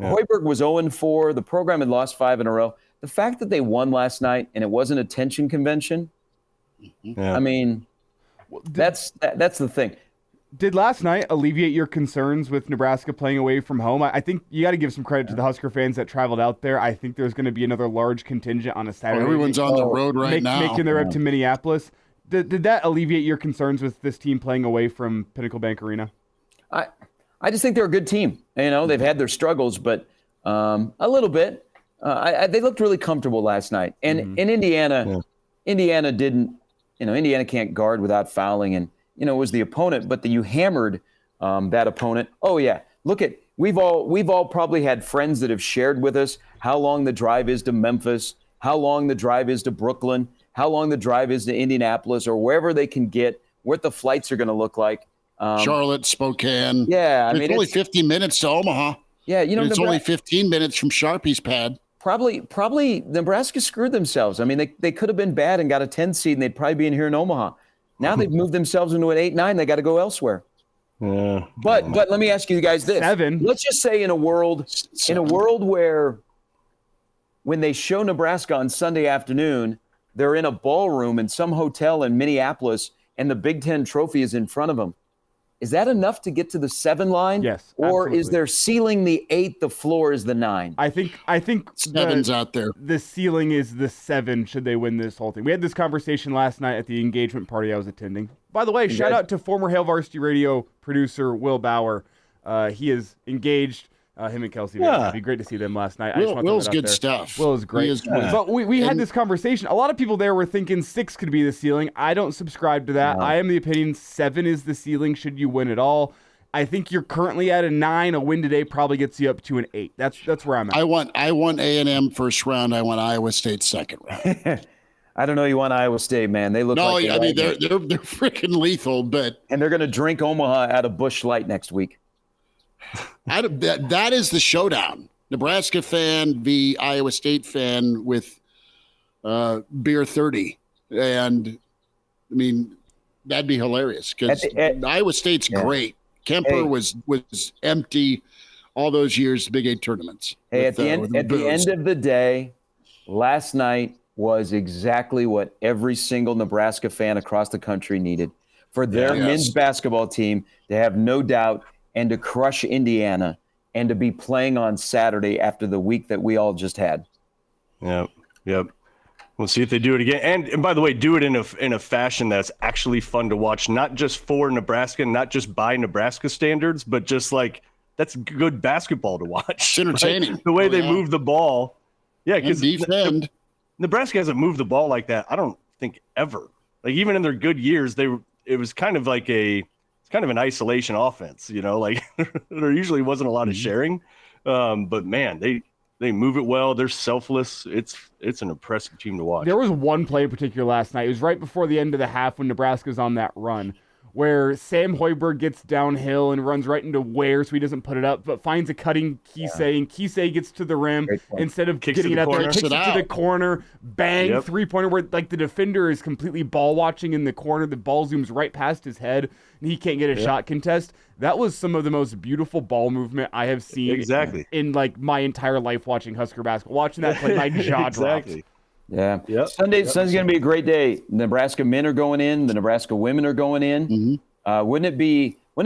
Hoiberg was 0-4. The program had lost 5 in a row. The fact that they won last night and it wasn't a tension convention, I mean, that's the thing. Did last night alleviate your concerns with Nebraska playing away from home? I think you got to give some credit to the Husker fans that traveled out there. I think there's going to be another large contingent on a Saturday. Everyone's on the road now. Making their way to Minneapolis. Did that alleviate your concerns with this team playing away from Pinnacle Bank Arena? I just think they're a good team. They've had their struggles, but a little bit. They looked really comfortable last night. And in Indiana, Indiana didn't. Indiana can't guard without fouling, and it was the opponent. But you hammered that opponent. Oh yeah, we've all probably had friends that have shared with us how long the drive is to Memphis, how long the drive is to Brooklyn, how long the drive is to Indianapolis, or wherever they can get, what the flights are going to look like. Charlotte, Spokane. Yeah, it's only 15 minutes to Omaha. Yeah, it's only 15 minutes from Sharpie's pad. Probably Nebraska screwed themselves. I mean, they could have been bad and got a 10 seed, and they'd probably be in here in Omaha. Now they've moved themselves into an 8-9. They got to go elsewhere. Yeah. But let me ask you guys this: 7. Let's just say in a world where when they show Nebraska on Sunday afternoon, they're in a ballroom in some hotel in Minneapolis, and the Big Ten trophy is in front of them. Is that enough to get to the 7 line? Yes. Or absolutely. is their ceiling the 8, the floor is the 9? I think 7's out there. The ceiling is the 7 should they win this whole thing. We had this conversation last night at the engagement party I was attending. By the way, shout out to former Hail Varsity Radio producer Will Bauer. He is engaged. Him and Kelsey. It'd be great to see them last night. Will's good stuff. Will is great. But we had this conversation. A lot of people there were thinking 6 could be the ceiling. I don't subscribe to that. I am the opinion 7 is the ceiling should you win it all. I think you're currently at a 9. A win today probably gets you up to an 8. That's where I'm at. I want A&M first round. I want Iowa State second round. I don't know. You want Iowa State, man? They look they're freaking lethal, and they're going to drink Omaha out of Busch Light next week. That is the showdown. Nebraska fan v. Iowa State fan with beer 30. And, I mean, That'd be hilarious because Iowa State's great. Kemper was empty all those years, Big 8 tournaments. Hey, at the end of the day, last night was exactly what every single Nebraska fan across the country needed for their men's basketball team to have no doubt and to crush Indiana and to be playing on Saturday after the week that we all just had. Yep. We'll see if they do it again. And by the way, do it in a fashion that's actually fun to watch, not just for Nebraska, not just by Nebraska standards, but just like that's good basketball to watch. It's entertaining. Right? The way they move the ball. Yeah, because defend. Nebraska hasn't moved the ball like that, I don't think, ever. Like even in their good years, it was kind of like an isolation offense, like there usually wasn't a lot of sharing. But man, they move it well. They're selfless. It's an impressive team to watch. There was one play in particular last night. It was right before the end of the half when Nebraska's on that run where Sam Hoiberg gets downhill and runs right into Ware so he doesn't put it up, but finds a cutting Kisei, and Kisei gets to the rim. Instead of getting it out there, kicks it to the corner, bang, three-pointer where like the defender is completely ball watching in the corner. The ball zooms right past his head, and he can't get a shot contest. That was some of the most beautiful ball movement I have seen in like my entire life watching Husker basketball. Watching that play, my jaw dropped. Yeah. Yep. Sunday's going to be a great day. Nebraska men are going in. The Nebraska women are going in. Mm-hmm. Wouldn't it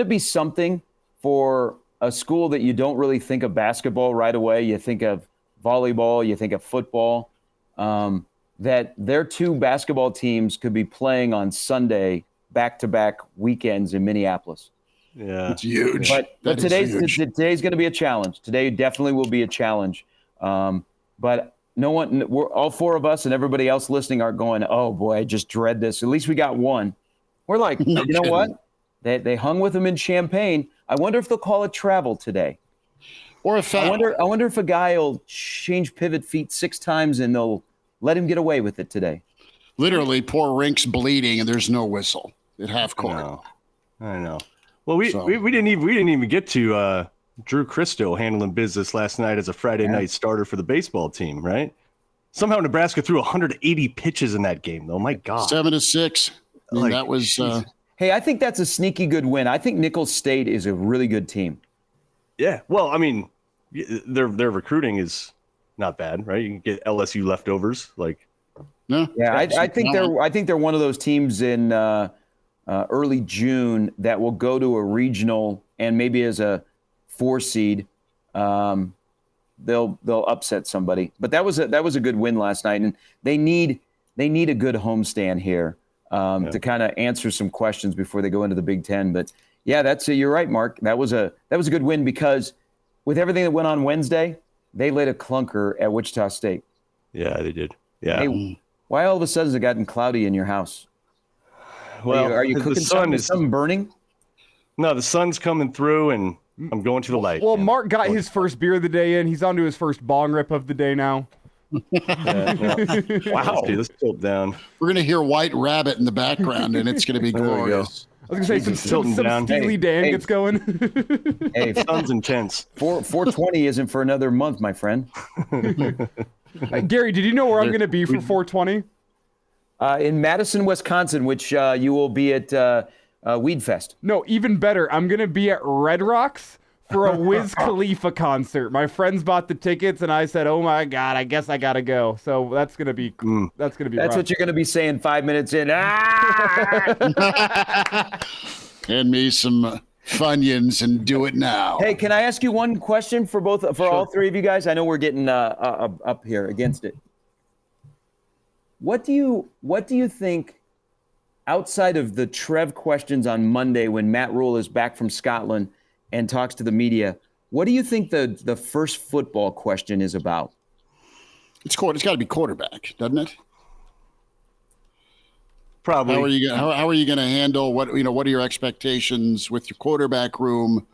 be something for a school that you don't really think of basketball right away? You think of volleyball, you think of football, that their two basketball teams could be playing on Sunday back-to-back weekends in Minneapolis. Yeah. It's huge. But today's going to be a challenge. Today definitely will be a challenge. But we're all four of us and everybody else listening are going, oh boy, I just dread this. At least we got one. We're like, you know what? They hung with him in Champaign. I wonder if they'll call it travel today. Or a foul. I wonder if a guy will change pivot feet 6 times and they'll let him get away with it today. Literally, poor Rink's bleeding and there's no whistle at half court. I know. Well, we didn't even get to Drew Christo handling business last night as a Friday night starter for the baseball team, right? Somehow Nebraska threw 180 pitches in that game, though. My God. 7-6. That was. Hey, I think that's a sneaky good win. I think Nicholls State is a really good team. Yeah. Well, I mean, their recruiting is not bad, right? You can get LSU leftovers, Yeah, I think they're one of those teams in early June that will go to a regional and maybe as a 4 seed, they'll upset somebody. But that was a good win last night, and they need a good homestand here to kind of answer some questions before they go into the Big Ten. But yeah, you're right, Mark. That was a good win because with everything that went on Wednesday, they laid a clunker at Wichita State. Yeah, they did. Yeah. Hey, why all of a sudden has it gotten cloudy in your house? Well, are you cooking something? Is something burning? No, the sun's coming through, and I'm going to the light. Well, Mark got his first beer of the day in. He's on to his first bong rip of the day now. Wow. Let's tilt down. We're going to hear White Rabbit in the background, and it's going to be glorious. I was going to say some Steely Dan gets going. Hey, sun's intense. 420 isn't for another month, my friend. Gary, did you know where I'm going to be for 420? In Madison, Wisconsin, which you will be at Weed Fest. No, even better. I'm going to be at Red Rocks for a Wiz Khalifa concert. My friends bought the tickets, and I said, "Oh my God, I guess I got to go." So that's going to be That's rough. What you're going to be saying 5 minutes in. Hand me some Funyuns and do it now. Hey, can I ask you one question for all three of you guys? I know we're getting up here against it. What do you think, outside of the Trev questions on Monday when Matt Rule is back from Scotland and talks to the media, what do you think the first football question is about? It's got to be quarterback, doesn't it? Probably. How are you going to handle what are your expectations with your quarterback room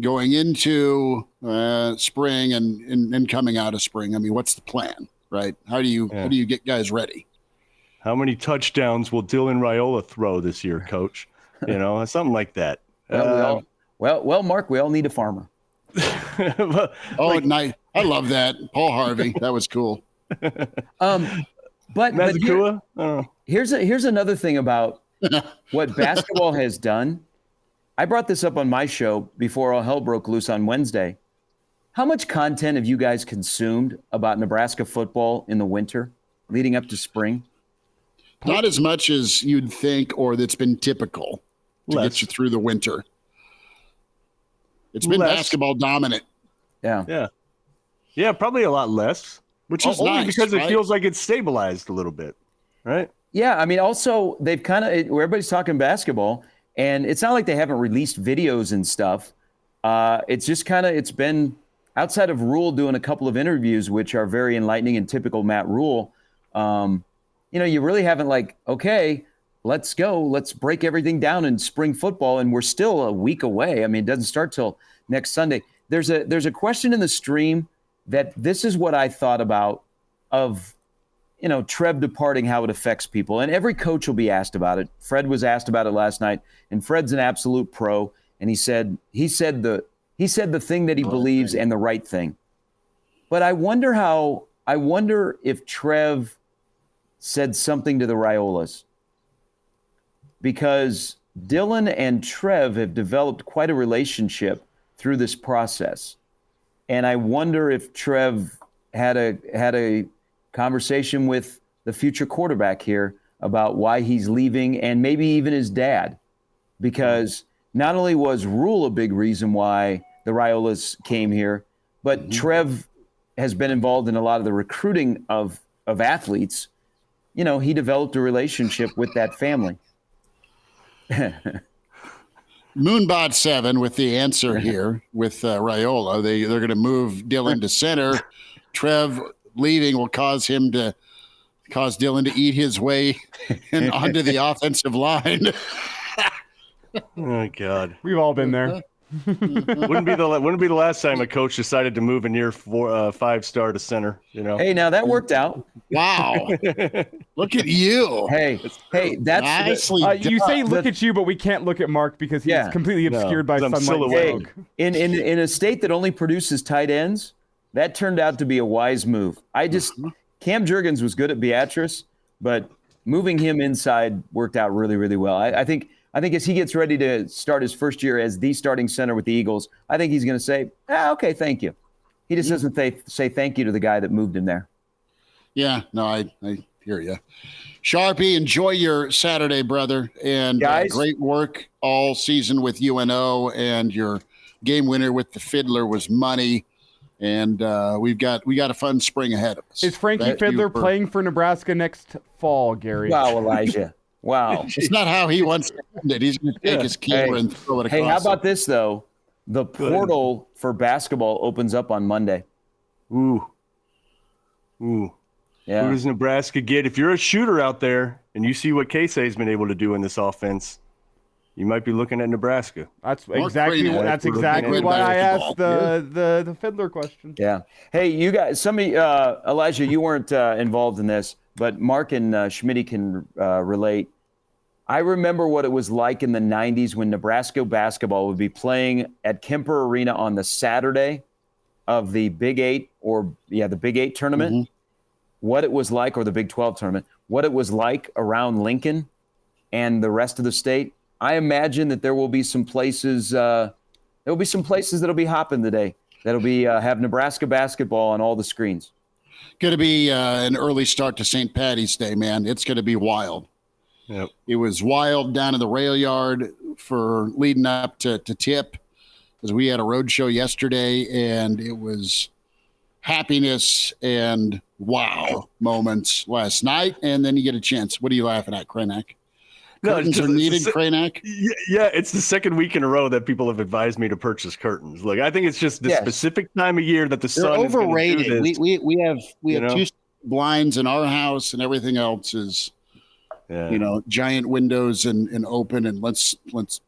going into spring and coming out of spring? I mean, what's the plan? Right? How do you get guys ready? How many touchdowns will Dylan Raiola throw this year, Coach? Something like that. Well, Mark, we all need a farmer. Nice. I love that. Paul Harvey. That was cool. But here's another thing about what basketball has done, I brought this up on my show before all hell broke loose on Wednesday. How much content have you guys consumed about Nebraska football in the winter leading up to spring? Not as much as you'd think or that's been typical to get you through the winter. It's been basketball dominant. Yeah, probably a lot less, which is only nice, because right? it feels like it's stabilized a little bit, right? Yeah, I mean, also they've kind of everybody's talking basketball, and it's not like they haven't released videos and stuff. It's just kind of it's been outside of Rule doing a couple of interviews, which are very enlightening and typical Matt Rule. You really haven't okay, let's go, let's break everything down in spring football, and we're still a week away. I mean, it doesn't start till next Sunday. There's a question in the stream that this is what I thought about of, Trev departing, how it affects people. And every coach will be asked about it. Fred was asked about it last night, and Fred's an absolute pro. And he said the thing that he believes and the right thing. But I wonder if Trev said something to the Raiolas, because Dylan and Trev have developed quite a relationship through this process. And I wonder if Trev had a conversation with the future quarterback here about why he's leaving, and maybe even his dad, because not only was Rule a big reason why the Raiolas came here, but Trev has been involved in a lot of the recruiting of athletes. He developed a relationship with that family. Moonbot 7 with the answer here with Raiola. They're going to move Dylan to center. Trev leaving will cause Dylan to eat his way onto the offensive line. Oh God, we've all been there. Wouldn't be the last time a coach decided to move a near 5-star to center. Hey, now that worked out. Wow, look at you. Hey, that's nicely you say look at you, but we can't look at Mark because he's completely obscured by sunlight. Hey, in a state that only produces tight ends, that turned out to be a wise move. Cam Jurgens was good at Beatrice, but moving him inside worked out really, really well. I think as he gets ready to start his first year as the starting center with the Eagles, I think he's going to say, okay, thank you. He just doesn't say thank you to the guy that moved him there. Yeah, no, I hear you. Sharpie, enjoy your Saturday, brother. And great work all season with UNO, and your game winner with the Fiddler was money. And we got a fun spring ahead of us. Is Frankie Fiddler playing for Nebraska next fall, Gary? Wow, Elijah. Wow. It's not how he wants to end it. He's going to take his keeper and throw it across. Hey, how about this, though? The portal for basketball opens up on Monday. Ooh. Yeah. Who does Nebraska get? If you're a shooter out there and you see what Casey's been able to do in this offense, you might be looking at Nebraska. That's exactly why I asked the Fiddler question. Yeah. Hey, you guys, Elijah, you weren't involved in this, but Mark and Schmidt can relate. I remember what it was like in the 90s when Nebraska basketball would be playing at Kemper Arena on the Saturday of the Big 8 the Big 8 tournament. Mm-hmm. What it was like, or the Big 12 tournament, what it was like around Lincoln and the rest of the state. I imagine that there will be some places that'll be hopping today. That'll be have Nebraska basketball on all the screens. Going to be an early start to St. Patty's Day, man. It's going to be wild. Yep. It was wild down in the rail yard for leading up to tip, because we had a road show yesterday, and it was happiness and wow moments last night. And then you get a chance. What are you laughing at, Kraynak? Curtains are needed, Kraynak? Yeah, it's the second week in a row that people have advised me to purchase curtains. Look, I think it's just the specific time of year that the sun is overrated. Do this. We have two blinds in our house, and everything else is, giant windows and open, and let's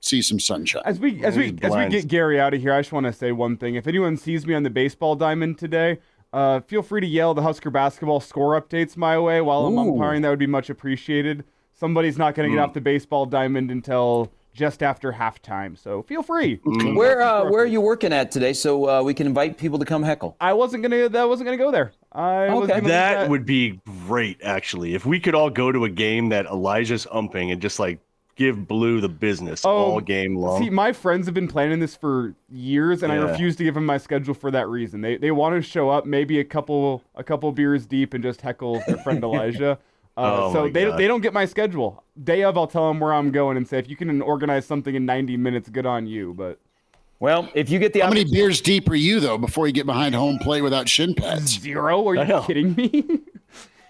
see some sunshine. As we get Gary out of here, I just want to say one thing. If anyone sees me on the baseball diamond today, feel free to yell the Husker basketball score updates my way while I'm umpiring. That would be much appreciated. Somebody's not going to get off the baseball diamond until just after halftime, so feel free. Where are you working at today, so we can invite people to come heckle? That wasn't gonna go there. That would be great, actually. If we could all go to a game that Elijah's umping and just give Blue the business all game long. See, my friends have been planning this for years, and I refuse to give them my schedule for that reason. They want to show up maybe a couple beers deep and just heckle their friend Elijah. So they don't get my schedule. Day of, I'll tell them where I'm going and say, if you can organize something in 90 minutes, good on you. But well, if you get the how many beers deep are you though before you get behind home plate without shin pads? 0. Are you kidding me?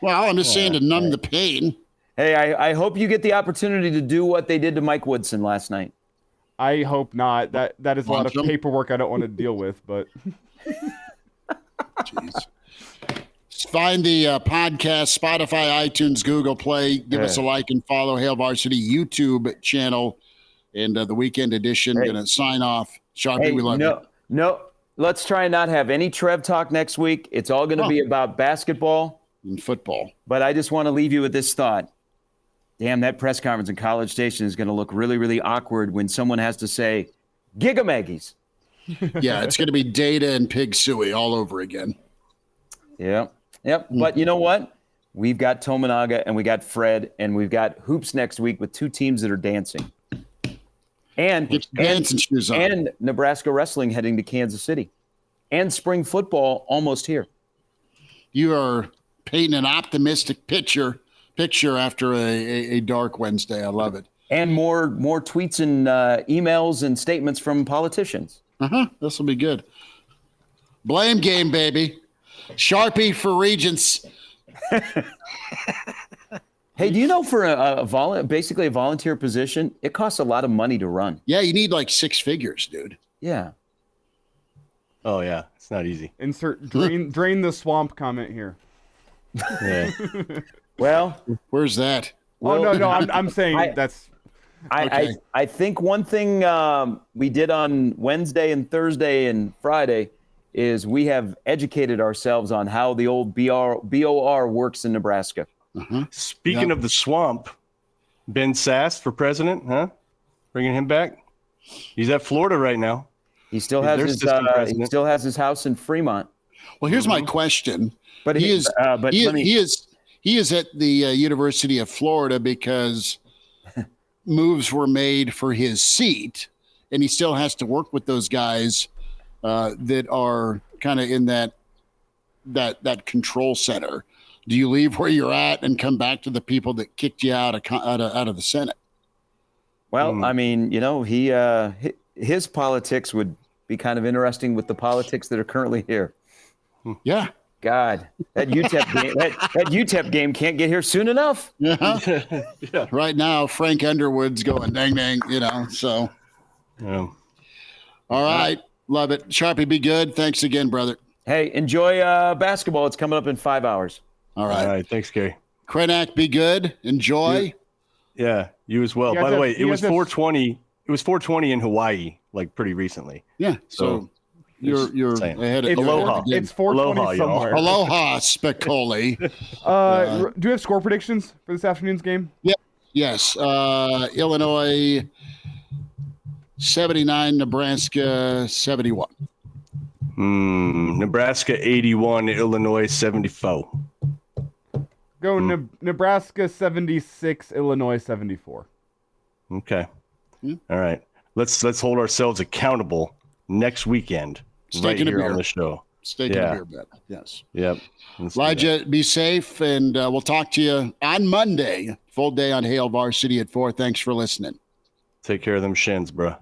Well, I'm just saying to numb the pain. Hey, I hope you get the opportunity to do what they did to Mike Woodson last night. I hope not. That is a lot of paperwork I don't want to deal with. But jeez. Find the podcast, Spotify, iTunes, Google Play. Give us a like and follow Hail Varsity YouTube channel. And the weekend edition, going to sign off. Sharpie, we love you. No, let's try and not have any Trev talk next week. It's all going to be about basketball and football. But I just want to leave you with this thought. Damn, that press conference in College Station is going to look really, really awkward when someone has to say, Gigamaggies. Yeah, it's going to be Data and Pig Suey all over again. Yep. But you know what? We've got Tominaga and we got Fred and we've got hoops next week with 2 teams that are dancing. And Nebraska wrestling heading to Kansas City. And spring football almost here. You are painting an optimistic picture after a dark Wednesday. I love it. And more tweets and emails and statements from politicians. This will be good. Blame game, baby. Sharpie for Regents. Hey, do you know for basically a volunteer position, it costs a lot of money to run? Yeah, you need like 6 figures, dude. Yeah. Oh yeah, it's not easy. Insert drain the swamp comment here. Yeah. Well, where's that? No. I'm saying that's. I think one thing we did on Wednesday and Thursday and Friday is we have educated ourselves on how the old BOR works in Nebraska. Speaking of the swamp, Ben Sass for president, huh? Bringing him back. He's at Florida right now. He still has his house in Fremont. Well, here's my question. But he is at the University of Florida because moves were made for his seat, and he still has to work with those guys that are kind of in that control center. Do you leave where you're at and come back to the people that kicked you out of the Senate? Well, I mean, his politics would be kind of interesting with the politics that are currently here. Yeah. God, that UTEP game can't get here soon enough. Yeah. Right now, Frank Underwood's going dang, so. Yeah. All right. Love it. Sharpie, be good. Thanks again, brother. Hey, enjoy basketball. It's coming up in 5 hours. All right. Thanks, Gary. Kraynak, be good. Enjoy. Yeah, you as well. By the way, it was 4:20. It was 4:20 in Hawaii, like pretty recently. Yeah. So you're ahead of Aloha. It's 4:20 somewhere. Aloha, Spicoli. Do you have score predictions for this afternoon's game? Yeah. Yes. Illinois 79, Nebraska 71. Nebraska 81, Illinois 74. Go Nebraska 76, Illinois 74. Okay. All right. Let's hold ourselves accountable next weekend right here on the show. Steak and a beer bet. Yes. Yep. Elijah, be safe, and we'll talk to you on Monday. Full day on Hail Varsity at 4. Thanks for listening. Take care of them shins, bro.